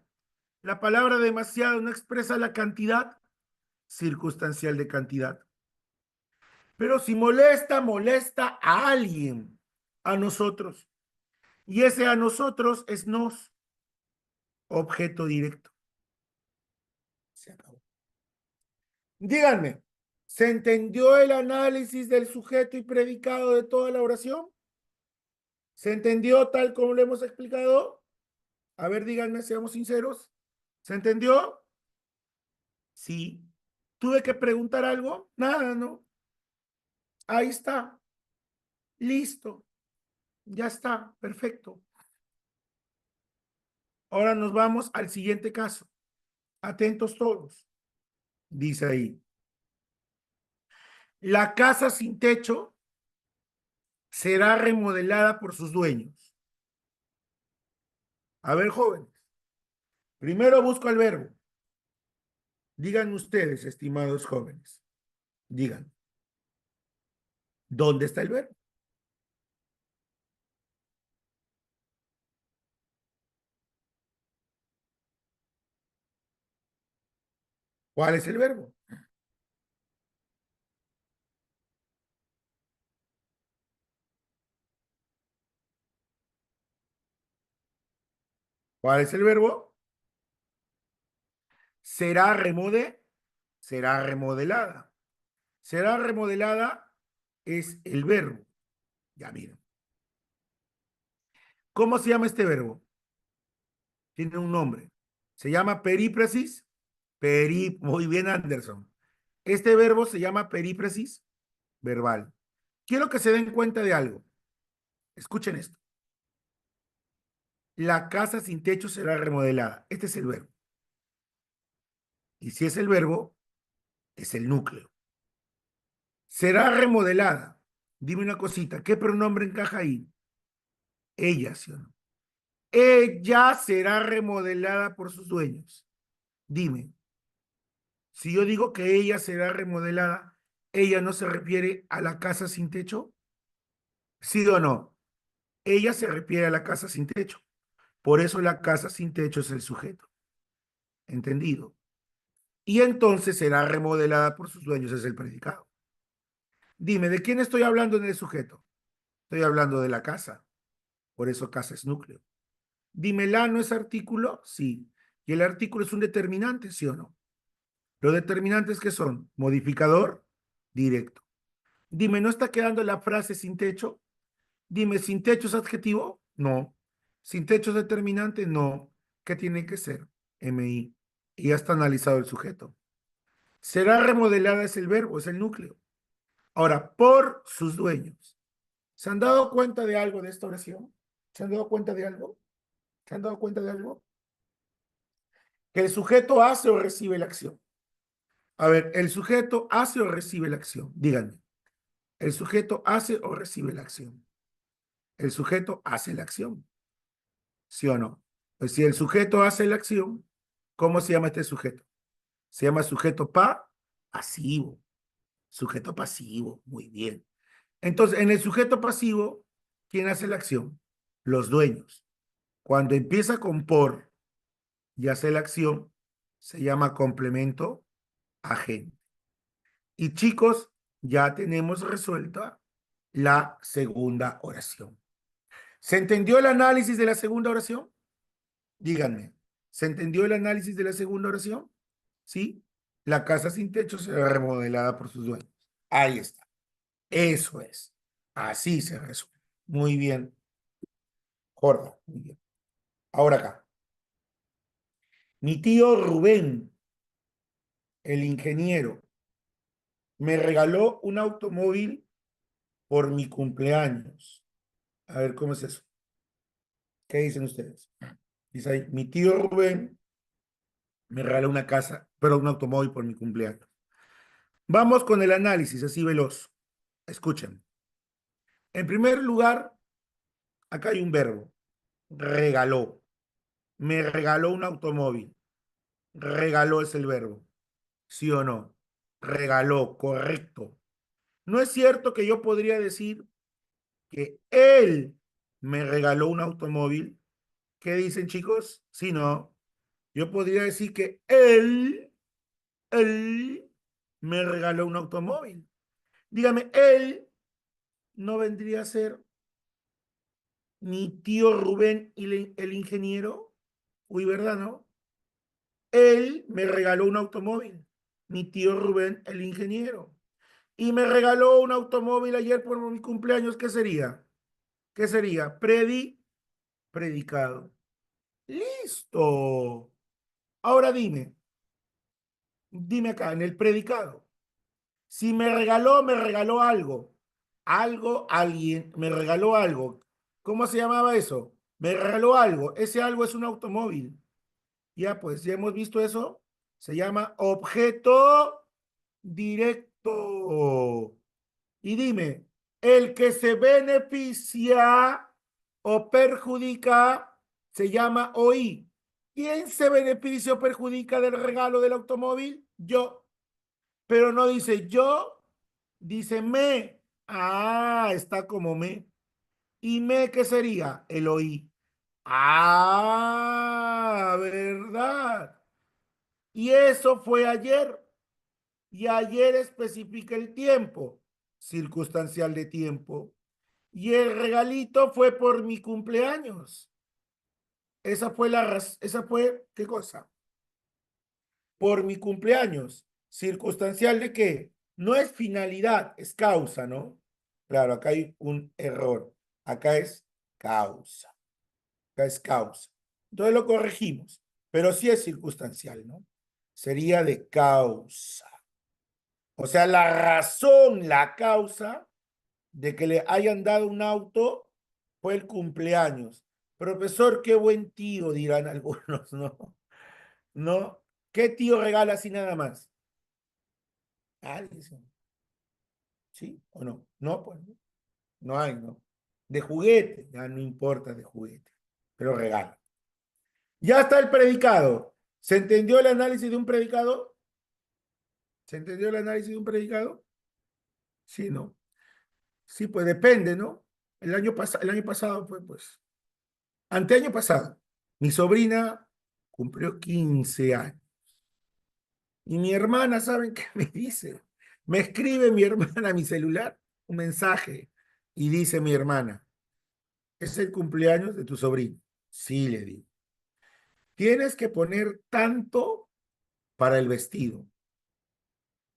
La palabra demasiado no expresa la cantidad circunstancial de cantidad. Pero si molesta, molesta a alguien, a nosotros. Y ese a nosotros es nos, objeto directo. Se acabó. Díganme, ¿se entendió el análisis del sujeto y predicado de toda la oración? ¿Se entendió tal como lo hemos explicado? A ver, díganme, seamos sinceros. ¿Se entendió? Sí. ¿Tuve que preguntar algo? Nada, ¿no? Ahí está. Listo. Ya está. Perfecto. Ahora nos vamos al siguiente caso. Atentos todos. Dice ahí. La casa sin techo será remodelada por sus dueños. A ver, jóvenes. Primero busco el verbo. Digan ustedes, estimados jóvenes, digan, ¿dónde está el verbo? ¿Cuál es el verbo? ¿Cuál es el verbo? Será será remodelada. Será remodelada es el verbo. Ya miren. ¿Cómo se llama este verbo? Tiene un nombre. Se llama perífrasis. Muy bien, Anderson. Este verbo se llama perífrasis verbal. Quiero que se den cuenta de algo. Escuchen esto. La casa sin techo será remodelada. Este es el verbo. Y si es el verbo, es el núcleo. Será remodelada. Dime una cosita. ¿Qué pronombre encaja ahí? Ella, ¿sí o no? Ella será remodelada por sus dueños. Dime, si yo digo que ella será remodelada, ¿ella no se refiere a la casa sin techo? ¿Sí o no? Ella se refiere a la casa sin techo. Por eso la casa sin techo es el sujeto. ¿Entendido? Y entonces será remodelada por sus dueños, es el predicado. Dime, ¿de quién estoy hablando en el sujeto? Estoy hablando de la casa. Por eso casa es núcleo. Dime, ¿la no es artículo? Sí. ¿Y el artículo es un determinante? ¿Sí o no? Los determinantes que son modificador directo. Dime, ¿no está quedando la frase sin techo? Dime, ¿sin techo es adjetivo? No. ¿Sin techo es determinante? No. ¿Qué tiene que ser? MI. Y ya está analizado el sujeto. Será remodelada es el verbo, es el núcleo. Ahora, por sus dueños. ¿Se han dado cuenta de algo de esta oración? ¿Se han dado cuenta de algo? ¿Se han dado cuenta de algo? Que el sujeto hace o recibe la acción. A ver, ¿el sujeto hace o recibe la acción? Díganme. ¿El sujeto hace o recibe la acción? El sujeto hace la acción. ¿Sí o no? Pues si el sujeto hace la acción, ¿cómo se llama este sujeto? Se llama sujeto pasivo. Sujeto pasivo, muy bien. Entonces, en el sujeto pasivo, ¿quién hace la acción? Los dueños. Cuando empieza con por y hace la acción, se llama complemento agente. Y chicos, ya tenemos resuelta la segunda oración. ¿Se entendió el análisis de la segunda oración? Díganme, ¿se entendió el análisis de la segunda oración? ¿Sí? La casa sin techo será remodelada por sus dueños. Ahí está. Eso es. Así se resuelve. Muy bien, Jorge. Muy bien. Ahora acá. Mi tío Rubén, el ingeniero, me regaló un automóvil por mi cumpleaños. A ver, ¿cómo es eso? ¿Qué dicen ustedes? Dice ahí, mi tío Rubén me regaló una casa, pero un automóvil por mi cumpleaños. Vamos con el análisis, así veloz. Escuchen. En primer lugar, acá hay un verbo. Regaló. Me regaló un automóvil. Regaló es el verbo. ¿Sí o no? Regaló, correcto. No es cierto que yo podría decir que él me regaló un automóvil. ¿Qué dicen, chicos? Sí, no. Yo podría decir que él me regaló un automóvil. Dígame, él no vendría a ser mi tío Rubén y el ingeniero. Uy, ¿verdad, no? Él me regaló un automóvil. Mi tío Rubén, el ingeniero. Y me regaló un automóvil ayer por mi cumpleaños. ¿Qué sería? ¿Qué sería? Predicado. Listo. Ahora dime acá, en el predicado. Si me regaló algo. Algo, alguien, me regaló algo. ¿Cómo se llamaba eso? Me regaló algo. Ese algo es un automóvil. Ya, pues, ya hemos visto eso. Se llama objeto directo. Y dime, el que se beneficia o perjudica se llama OI. ¿Quién se beneficia o perjudica del regalo del automóvil? Yo. Pero no dice yo, dice me. Ah, está como me. ¿Y me qué sería? El oí. Ah, ¿verdad? Y eso fue ayer. Y ayer especifica el tiempo, circunstancial de tiempo. Y el regalito fue por mi cumpleaños. Esa fue, ¿qué cosa? Por mi cumpleaños. ¿Circunstancial de qué? No es finalidad, es causa, ¿no? Claro, acá hay un error. Acá es causa. Acá es causa. Entonces lo corregimos, pero sí es circunstancial, ¿no? Sería de causa. O sea, la razón, la causa de que le hayan dado un auto fue el cumpleaños. Profesor, qué buen tío, dirán algunos, ¿no? ¿No? ¿Qué tío regala así nada más? Ah, dicen, ¿sí o no? No, pues no, no hay, ¿no? De juguete, ya no importa de juguete, pero regala. Ya está el predicado. ¿Se entendió el análisis de un predicado? ¿Se entendió el análisis de un predicado? Sí, ¿no? Sí, pues depende, ¿no? El año pasado fue, pues, anteaño pasado, mi sobrina cumplió 15 años. Y mi hermana, ¿saben qué me dice? Me escribe mi hermana a mi celular un mensaje y dice mi hermana, es el cumpleaños de tu sobrino. Sí, le digo. Tienes que poner tanto para el vestido.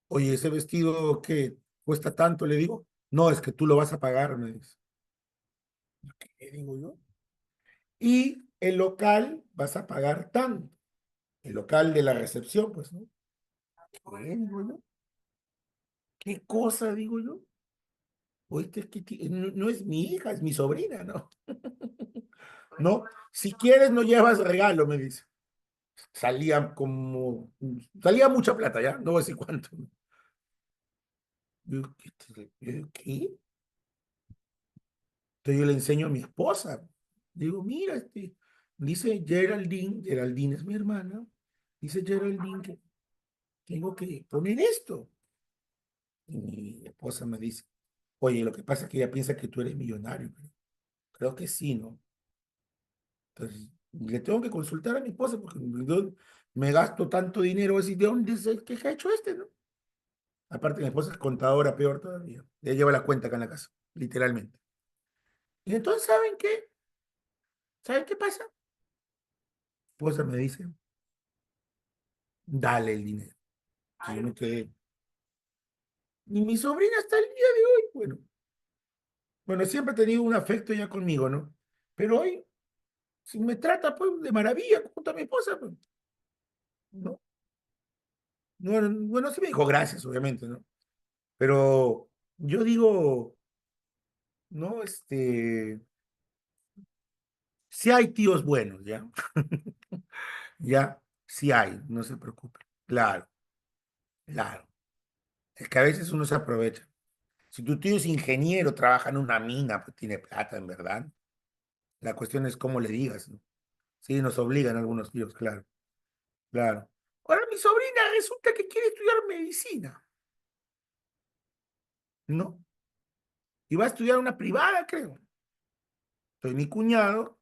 Oye, ese vestido que cuesta tanto, le digo. No, es que tú lo vas a pagar, me dice. ¿Qué digo yo? Y el local vas a pagar tanto. El local de la recepción, pues, ¿no? ¿Qué digo yo? ¿Qué cosa digo yo? Oíste, no, no es mi hija, es mi sobrina, ¿no? No, si quieres no llevas regalo, me dice. Salía mucha plata, ¿ya? No voy a decir cuánto. ¿Qué? Entonces yo le enseño a mi esposa. Digo, mira, dice Geraldine es mi hermana, dice Geraldine que tengo que poner esto. Y mi esposa me dice, oye, lo que pasa es que ella piensa que tú eres millonario. Creo que sí, ¿no? Entonces, le tengo que consultar a mi esposa porque yo me gasto tanto dinero, así, ¿de dónde es el que ha hecho este, no? Aparte, mi esposa es contadora, peor todavía. Ella lleva la cuenta acá en la casa, literalmente. Y entonces, ¿saben qué? ¿Saben qué pasa? Mi esposa me dice, dale el dinero. Y yo me quedé. Y mi sobrina hasta el día de hoy, bueno, siempre ha tenido un afecto ya conmigo, ¿no? Pero hoy, si me trata, pues, de maravilla, junto a mi esposa, pues, ¿no? Bueno, bueno, sí me dijo gracias, obviamente, ¿no? Pero yo digo, no, sí hay tíos buenos, ¿ya? Ya, sí hay, no se preocupe. Claro, claro. Es que a veces uno se aprovecha. Si tu tío es ingeniero, trabaja en una mina, pues tiene plata, en verdad. La cuestión es cómo le digas, ¿no? Sí, nos obligan algunos tíos, claro, claro. Ahora mi sobrina resulta que quiere estudiar medicina, ¿no? Y va a estudiar una privada, creo. Entonces mi cuñado,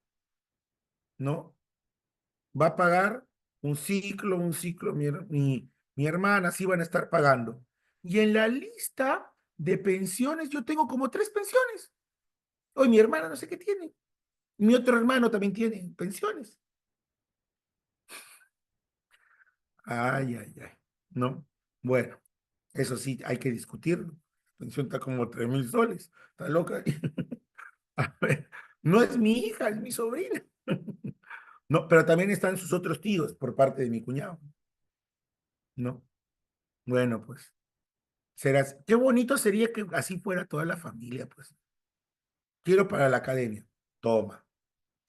¿no? Va a pagar un ciclo, mi hermana sí van a estar pagando. Y en la lista de pensiones yo tengo como 3 pensiones. Hoy mi hermana no sé qué tiene. Mi otro hermano también tiene pensiones. Ay, ay, ay. No. Bueno, eso sí, hay que discutirlo. La pensión está como 3.000 soles. Está loca. A ver, no es mi hija, es mi sobrina. No, pero también están sus otros tíos por parte de mi cuñado. No. Bueno, pues. Qué bonito sería que así fuera toda la familia, pues. Quiero para la academia. Toma.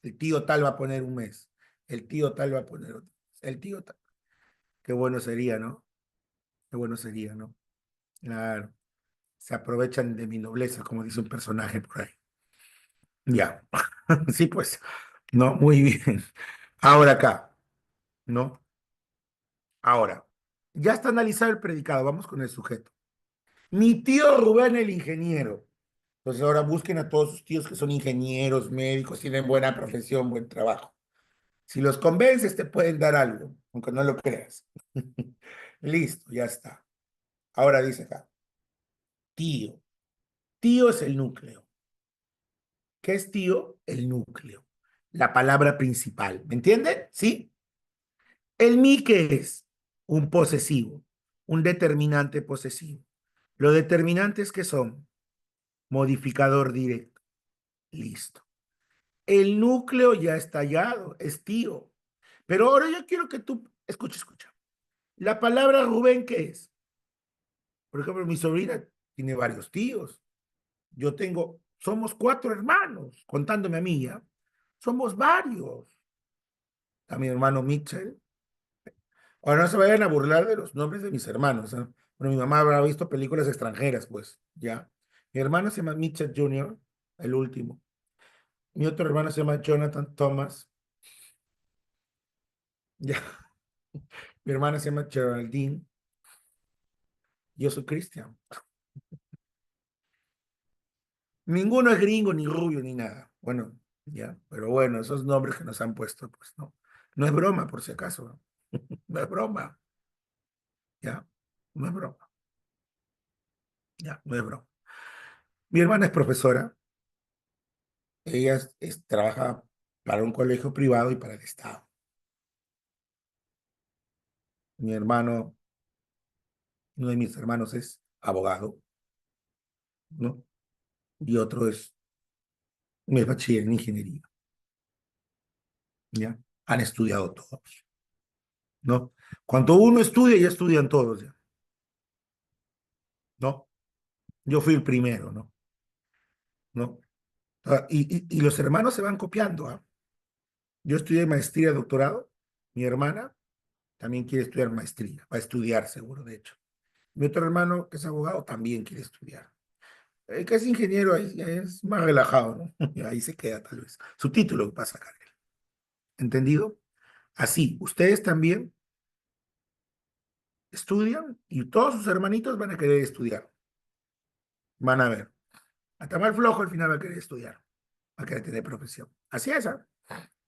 El tío tal va a poner un mes. El tío tal va a poner otro. El tío tal. Qué bueno sería, ¿no? Qué bueno sería, ¿no? Claro. Se aprovechan de mi nobleza, como dice un personaje por ahí. Ya. Sí, pues. No, muy bien. Ahora acá. ¿no? Ahora, ya está analizado el predicado, vamos con el sujeto. Mi tío Rubén el ingeniero. Entonces ahora busquen a todos sus tíos que son ingenieros, médicos, tienen buena profesión, buen trabajo. Si los convences, te pueden dar algo, aunque no lo creas. Listo, ya está. Ahora dice acá, tío. Tío es el núcleo. ¿Qué es tío? El núcleo. La palabra principal. ¿Me entienden? ¿Sí? El mi, ¿qué es? Un posesivo, un determinante posesivo. Los determinantes que son modificador directo. Listo. El núcleo ya está hallado, es tío. Pero ahora yo quiero que tú, escucha. La palabra Rubén, ¿qué es? Por ejemplo, mi sobrina tiene varios tíos. Somos 4 hermanos, contándome a mí, ¿ya? Somos varios. A mi hermano Mitchell. Ahora no se vayan a burlar de los nombres de mis hermanos, ¿eh? Bueno, mi mamá habrá visto películas extranjeras, pues, ¿ya? Mi hermano se llama Mitchell Jr., el último. Mi otro hermano se llama Jonathan Thomas, ¿ya? Mi hermana se llama Geraldine. Yo soy Christian. Ninguno es gringo, ni rubio, ni nada. Bueno, ya, pero bueno, esos nombres que nos han puesto, pues no. No es broma, por si acaso, ¿no? No es broma, ya. No es broma, ya, no es broma. Mi hermana es profesora. Ella trabaja para un colegio privado y para el Estado. Mi hermano, uno de mis hermanos es abogado, ¿no? Y otro es bachiller en ingeniería, ¿ya? Han estudiado todos, ¿no? Cuando uno estudia, ya estudian todos, ya, ¿no? Yo fui el primero, ¿no? ¿No? Y los hermanos se van copiando, ¿ah? Yo estudié maestría, doctorado. Mi hermana también quiere estudiar maestría, va a estudiar seguro, de hecho. Mi otro hermano, que es abogado, también quiere estudiar. El que es ingeniero ahí es más relajado, ¿no? Y ahí se queda tal vez. Su título va a sacar él. ¿Entendido? Así, ustedes también estudian y todos sus hermanitos van a querer estudiar. Van a ver. Hasta mal flojo al final va a querer estudiar. Va a querer tener profesión. Así es, ¿ah?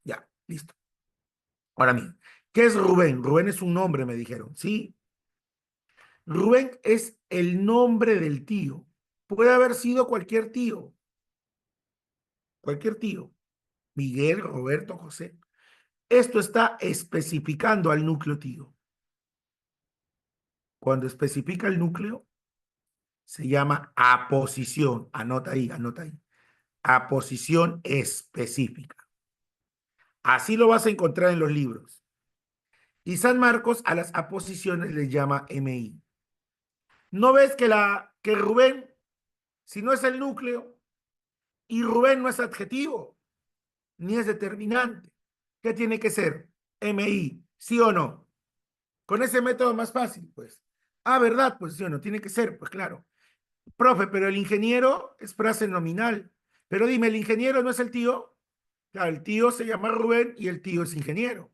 Ya, listo. Ahora bien, ¿qué es Rubén? Rubén es un nombre, me dijeron. Sí, Rubén es el nombre del tío. Puede haber sido cualquier tío. Cualquier tío. Miguel, Roberto, José. Esto está especificando al núcleo tío. Cuando especifica el núcleo, se llama aposición. Anota ahí, anota ahí. Aposición específica. Así lo vas a encontrar en los libros. Y San Marcos a las aposiciones le llama MI. ¿No ves que Rubén, si no es el núcleo, y Rubén no es adjetivo, ni es determinante? ¿Qué tiene que ser? MI, ¿sí o no? Con ese método más fácil, pues. Ah, ¿verdad? Pues sí o no, tiene que ser, pues claro. Profe, pero el ingeniero es frase nominal. Pero dime, ¿el ingeniero no es el tío? Claro, el tío se llama Rubén y el tío es ingeniero.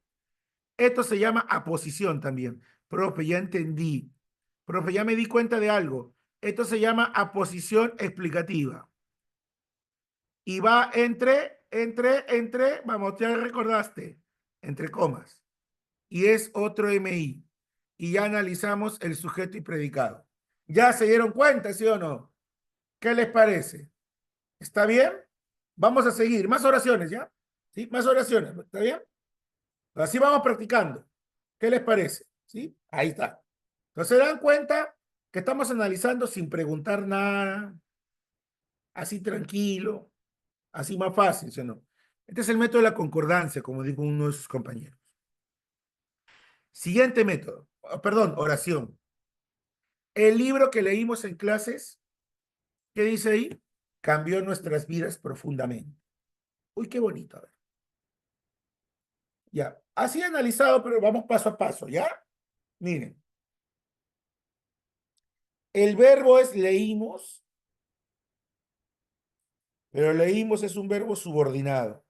Esto se llama aposición también. Profe, ya entendí. Profe, ya me di cuenta de algo. Esto se llama aposición explicativa. Y va vamos, ya recordaste, entre comas. Y es otro MI. Y ya analizamos el sujeto y predicado. ¿Ya se dieron cuenta, sí o no? ¿Qué les parece? ¿Está bien? Vamos a seguir. Más oraciones, ¿ya? ¿Sí? Más oraciones. ¿Está bien? Así vamos practicando. ¿Qué les parece? ¿Sí? Ahí está. Entonces se dan cuenta que estamos analizando sin preguntar nada, así tranquilo, así más fácil, ¿sí o no? Este es el método de la concordancia, como dijo uno de sus compañeros. Siguiente método. Perdón, oración. El libro que leímos en clases, ¿qué dice ahí? Cambió nuestras vidas profundamente. Uy, qué bonito. A ver. Ya. Así analizado, pero vamos paso a paso, ¿ya? Miren. El verbo es leímos, pero leímos es un verbo subordinado.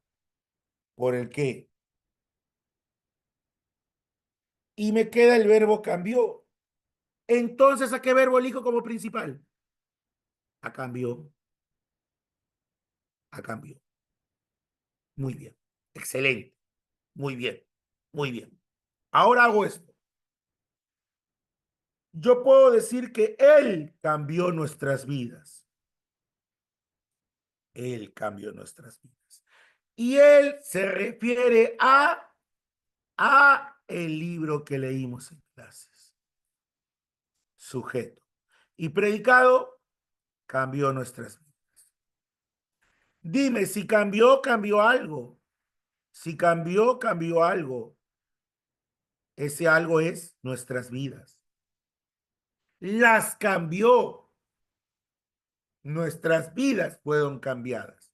¿Por el qué? y me queda el verbo cambió. Entonces, ¿a qué verbo elijo como principal? A cambio, a cambio. Muy bien. Excelente. Muy bien. Muy bien. Ahora hago esto. Yo puedo decir que Él cambió nuestras vidas. Él cambió nuestras vidas. Y Él se refiere a el libro que leímos en clases. Sujeto. Y predicado, cambió nuestras vidas. Dime, si cambió, cambió algo. Si cambió, cambió algo. Ese algo es nuestras vidas. Las cambió. Nuestras vidas fueron cambiadas.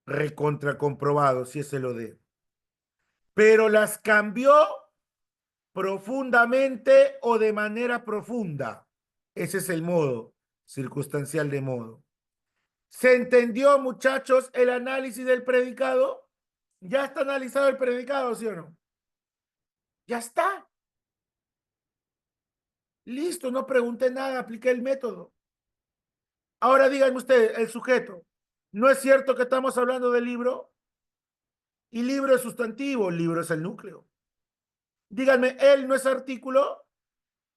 Recontra comprobado, si ese lo de. Pero las cambió profundamente o de manera profunda. Ese es el modo circunstancial de modo. ¿Se entendió, muchachos, el análisis del predicado? ¿Ya está analizado el predicado, sí o no? Ya está. Listo, no pregunté nada, apliqué el método. Ahora díganme ustedes, el sujeto. ¿No es cierto que estamos hablando del libro? Y libro es sustantivo, libro es el núcleo. Díganme, él no es artículo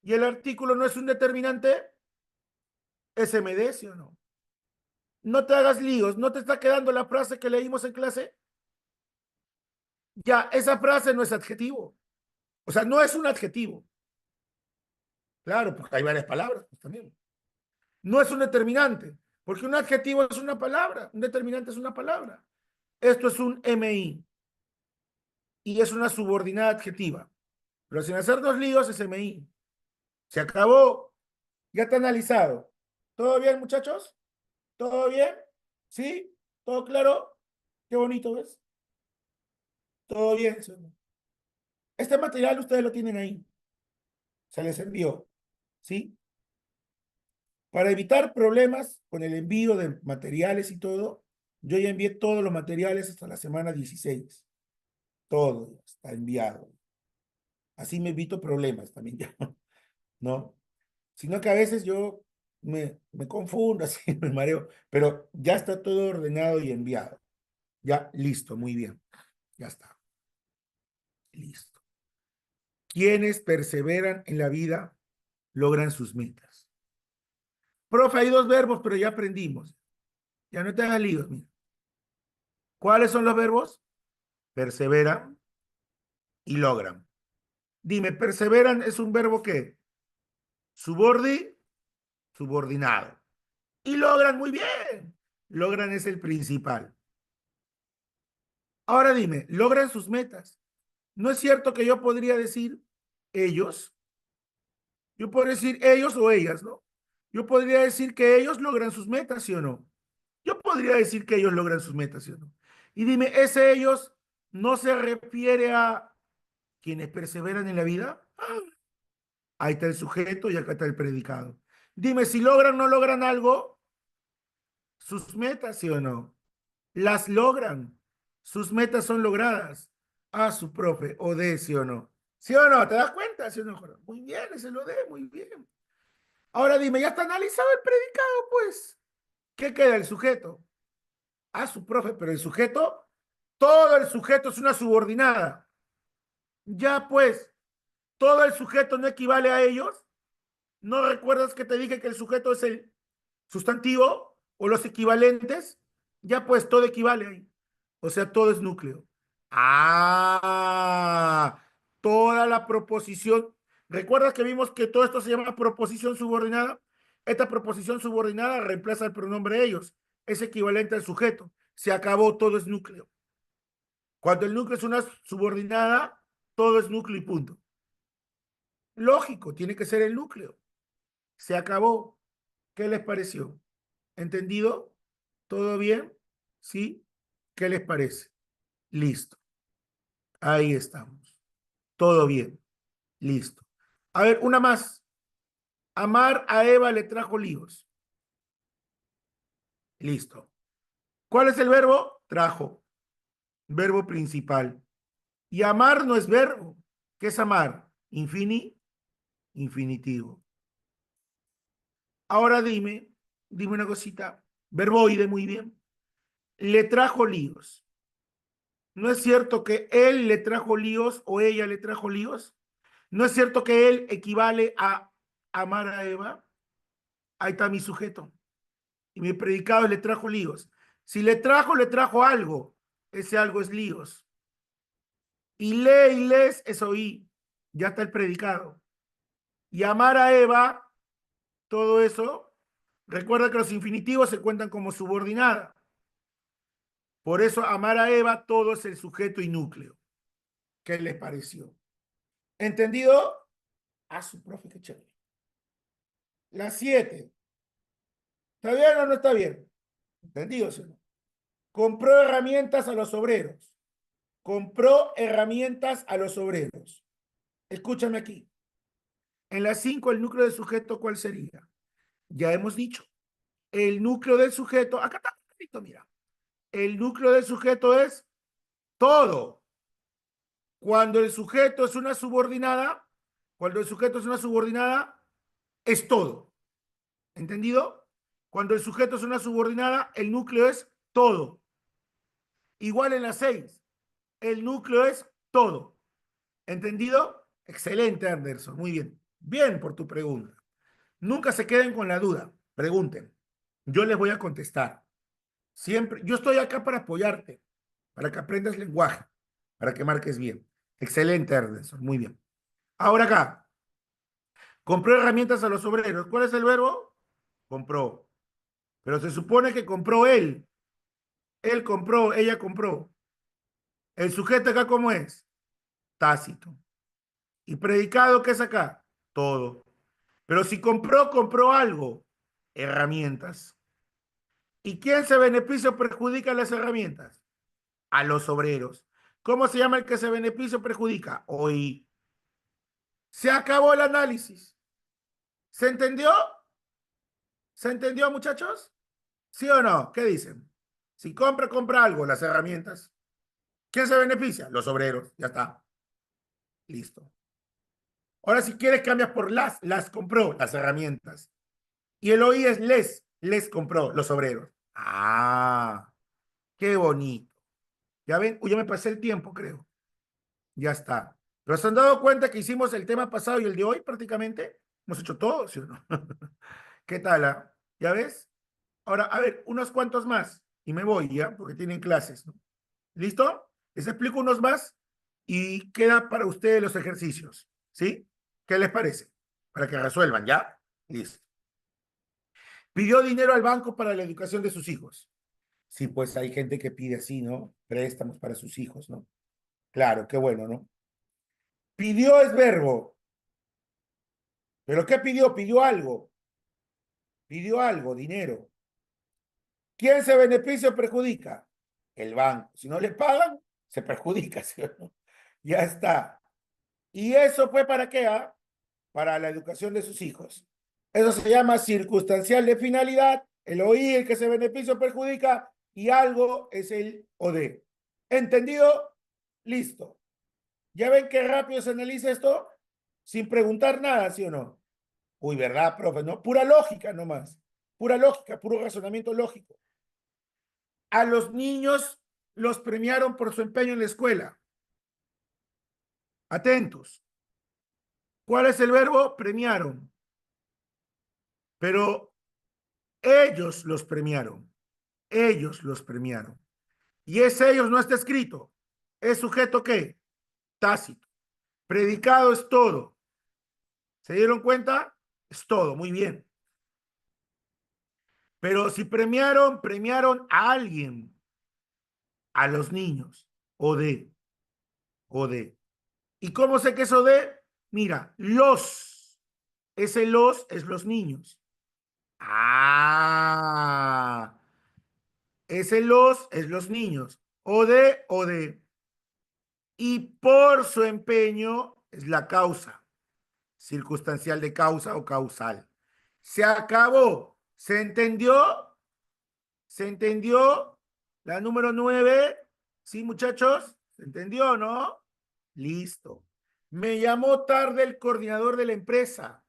y el artículo no es un determinante. ¿SMD, sí o no? No te hagas líos, ¿no te está quedando la frase que leímos en clase? Ya, esa frase no es adjetivo. O sea, no es un adjetivo. Claro, porque hay varias palabras pues, también. No es un determinante, porque un adjetivo es una palabra, un determinante es una palabra. Esto es un MI y es una subordinada adjetiva. Pero sin hacernos líos es MI. Se acabó. Ya está analizado. ¿Todo bien, muchachos? ¿Todo bien? ¿Sí? ¿Todo claro? Qué bonito, ¿ves? Todo bien. Este material ustedes lo tienen ahí. Se les envió. ¿Sí? Para evitar problemas con el envío de materiales y todo, yo ya envié todos los materiales hasta la semana 16. Todo está enviado. Así me evito problemas también ya, ¿no? Sino que a veces yo me confundo, así me mareo, pero ya está todo ordenado y enviado. Ya, listo, muy bien. Ya está. Listo. Quienes perseveran en la vida logran sus metas. Profe, hay dos verbos, pero ya aprendimos. Ya no te hagas líos, mira. ¿Cuáles son los verbos? Perseveran y logran. Dime, perseveran es un verbo que subordinado. Y logran muy bien. Logran es el principal. Ahora dime, logran sus metas. ¿No es cierto que yo podría decir ellos? Yo podría decir ellos o ellas, ¿no? Yo podría decir que ellos logran sus metas, ¿sí o no? Yo podría decir que ellos logran sus metas, ¿sí o no? Y dime, ¿ese ellos no se refiere a quienes perseveran en la vida? Ahí está el sujeto y acá está el predicado. Dime, si logran o no logran algo, sus metas, ¿sí o no? Las logran. Sus metas son logradas. A su profe, o de, ¿sí o no? ¿Sí o no? ¿Te das cuenta? ¿Sí o no? Muy bien, ese lo de, muy bien. Ahora dime, ¿ya está analizado el predicado, pues? ¿Qué queda el sujeto? A su profe, pero el sujeto, todo el sujeto es una subordinada. Ya, pues, todo el sujeto no equivale a ellos. ¿No recuerdas que te dije que el sujeto es el sustantivo o los equivalentes? Ya pues todo equivale ahí. O sea, todo es núcleo. Ah, toda la proposición. ¿Recuerdas que vimos que todo esto se llama proposición subordinada? Esta proposición subordinada reemplaza el pronombre ellos. Es equivalente al sujeto. Se acabó, todo es núcleo. Cuando el núcleo es una subordinada, todo es núcleo y punto. Lógico, tiene que ser el núcleo. Se acabó. ¿Qué les pareció? ¿Entendido? ¿Todo bien? ¿Sí? ¿Qué les parece? Listo. Ahí estamos. Todo bien. Listo. A ver, una más. Amar a Eva le trajo líos. Listo. ¿Cuál es el verbo? Trajo. Verbo principal. Y amar no es verbo. ¿Qué es amar? Infinitivo. Ahora dime una cosita. Verboide, muy bien. Le trajo líos. ¿No es cierto que él le trajo líos o ella le trajo líos? ¿No es cierto que él equivale a amar a Eva? Ahí está mi sujeto. Y mi predicado le trajo líos. Si le trajo algo. Ese algo es líos. Y les es oí. Ya está el predicado. Y amar a Eva, todo eso, recuerda que los infinitivos se cuentan como subordinada. Por eso amar a Eva, todo es el sujeto y núcleo. ¿Qué les pareció? ¿Entendido? A su profe, qué chévere. La 7. ¿Está bien o no está bien? ¿Entendido, sí o no? Compró herramientas a los obreros. Compró herramientas a los obreros. Escúchame aquí. En la 5, el núcleo del sujeto, ¿cuál sería? Ya hemos dicho. El núcleo del sujeto, acá está, mira. El núcleo del sujeto es todo. Cuando el sujeto es una subordinada, cuando el sujeto es una subordinada, es todo. ¿Entendido? Cuando el sujeto es una subordinada, el núcleo es todo. Igual en la 6, el núcleo es todo. ¿Entendido? Excelente, Anderson. Muy bien. Bien por tu pregunta. Nunca se queden con la duda. Pregunten. Yo les voy a contestar. Siempre. Yo estoy acá para apoyarte, para que aprendas lenguaje, para que marques bien. Excelente, Anderson. Muy bien. Ahora acá. Compró herramientas a los obreros. ¿Cuál es el verbo? Compró. Pero se supone que compró él. Él compró, ella compró. El sujeto acá, ¿cómo es? Tácito. ¿Y predicado qué es acá? Todo. Pero si compró, compró algo. Herramientas. ¿Y quién se beneficia o perjudica las herramientas? A los obreros. ¿Cómo se llama el que se beneficia o perjudica? Hoy. Se acabó el análisis. ¿Se entendió? ¿Se entendió, muchachos? ¿Sí o no? ¿Qué dicen? Si compra, compra algo, las herramientas. ¿Quién se beneficia? Los obreros. Ya está. Listo. Ahora, si quieres, cambias por las compró, las herramientas. Y el OI es les compró, los obreros. Ah, qué bonito. Ya ven, uy, ya me pasé el tiempo, creo. Ya está. ¿Pero se han dado cuenta que hicimos el tema pasado y el de hoy prácticamente? Hemos hecho todo, ¿sí o no? ¿Qué tal? ¿Ya ves? Ahora, a ver, unos cuantos más y me voy ya, porque tienen clases, ¿no? ¿Listo? Les explico unos más y queda para ustedes los ejercicios, ¿sí? ¿Qué les parece? Para que resuelvan, ¿ya? Listo. Pidió dinero al banco para la educación de sus hijos. Sí, pues hay gente que pide así, ¿no? Préstamos para sus hijos, ¿no? Claro, qué bueno, ¿no? Pidió es verbo. ¿Pero qué pidió? Pidió algo. Pidió algo, dinero. ¿Quién se beneficia o perjudica? El banco. Si no le pagan, se perjudica, ¿sí o no? Ya está. ¿Y eso fue para qué? ¿Ah? Para la educación de sus hijos. Eso se llama circunstancial de finalidad. El oí, el que se beneficia o perjudica, y algo es el o de. ¿Entendido? Listo. ¿Ya ven qué rápido se analiza esto? Sin preguntar nada, ¿sí o no? Uy, ¿verdad, profe? No, pura lógica nomás. Pura lógica, puro razonamiento lógico. A los niños los premiaron por su empeño en la escuela. Atentos. ¿Cuál es el verbo? Premiaron. Pero ellos los premiaron. Ellos los premiaron. Y ese ellos no está escrito. ¿Es sujeto qué? Tácito. Predicado es todo. ¿Se dieron cuenta? Es todo, muy bien. Pero si premiaron, premiaron a alguien, a los niños, o de, o de. ¿Y cómo sé que eso de? Mira, ese los es los niños. Ah, ese los es los niños. O de. Y por su empeño es la causa, circunstancial de causa o causal. Se acabó. ¿Se entendió? ¿Se entendió? La número 9. ¿Sí, muchachos? ¿Se entendió, no? Listo. Me llamó tarde el coordinador de la empresa.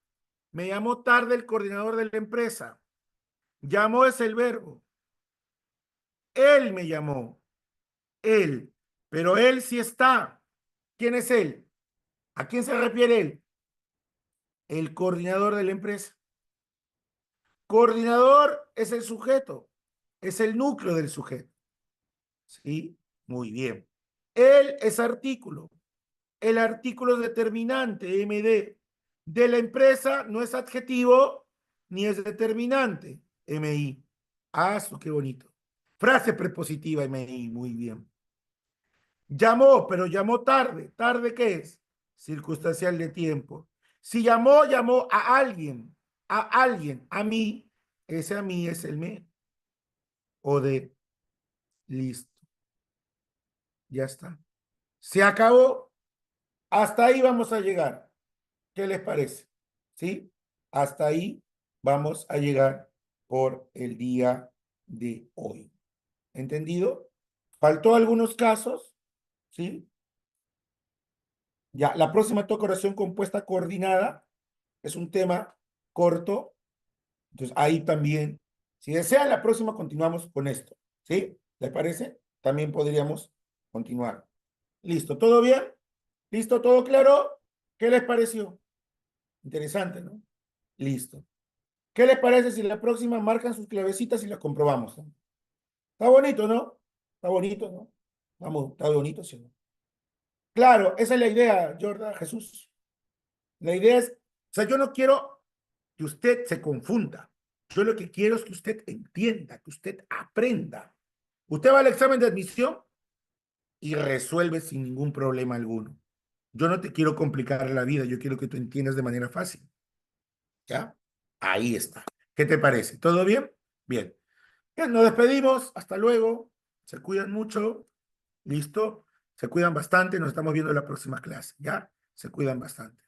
Me llamó tarde el coordinador de la empresa. Llamó es el verbo. Él me llamó. Él. Pero él sí está. ¿Quién es él? ¿A quién se refiere él? El coordinador de la empresa. Coordinador es el sujeto. Es el núcleo del sujeto. ¿Sí? Muy bien. Él es artículo. El artículo es determinante, MD. De la empresa no es adjetivo ni es determinante, MI. Ah, eso qué bonito. Frase prepositiva, MI, muy bien. Llamó, pero llamó tarde. ¿Tarde qué es? Circunstancial de tiempo. Si llamó, llamó a alguien, a mí. Ese a mí es el me. O de, listo, ya está. Se acabó. Hasta ahí vamos a llegar. ¿Qué les parece? ¿Sí? Hasta ahí vamos a llegar por el día de hoy. ¿Entendido? Faltó algunos casos, ¿sí? Ya, la próxima toca oración compuesta coordinada. Es un tema corto. Entonces, ahí también, si desean, la próxima continuamos con esto. ¿Sí? ¿Les parece? También podríamos continuar. ¿Listo? ¿Todo bien? ¿Listo? ¿Todo claro? ¿Qué les pareció? Interesante, ¿no? Listo. ¿Qué les parece si la próxima marcan sus clavecitas y las comprobamos? ¿No? Está bonito, ¿no? Está bonito, ¿no? Vamos, está bonito, ¿sí? ¿No? Claro, esa es la idea, Jordan, Jesús. La idea es, o sea, yo no quiero que usted se confunda. Yo lo que quiero es que usted entienda, que usted aprenda. Usted va al examen de admisión y resuelve sin ningún problema alguno. Yo no te quiero complicar la vida, yo quiero que tú entiendas de manera fácil. ¿Ya? Ahí está. ¿Qué te parece? ¿Todo bien? Bien. Bien, nos despedimos. Hasta luego. Se cuidan mucho. ¿Listo? Se cuidan bastante. Nos estamos viendo en la próxima clase. ¿Ya? Se cuidan bastante.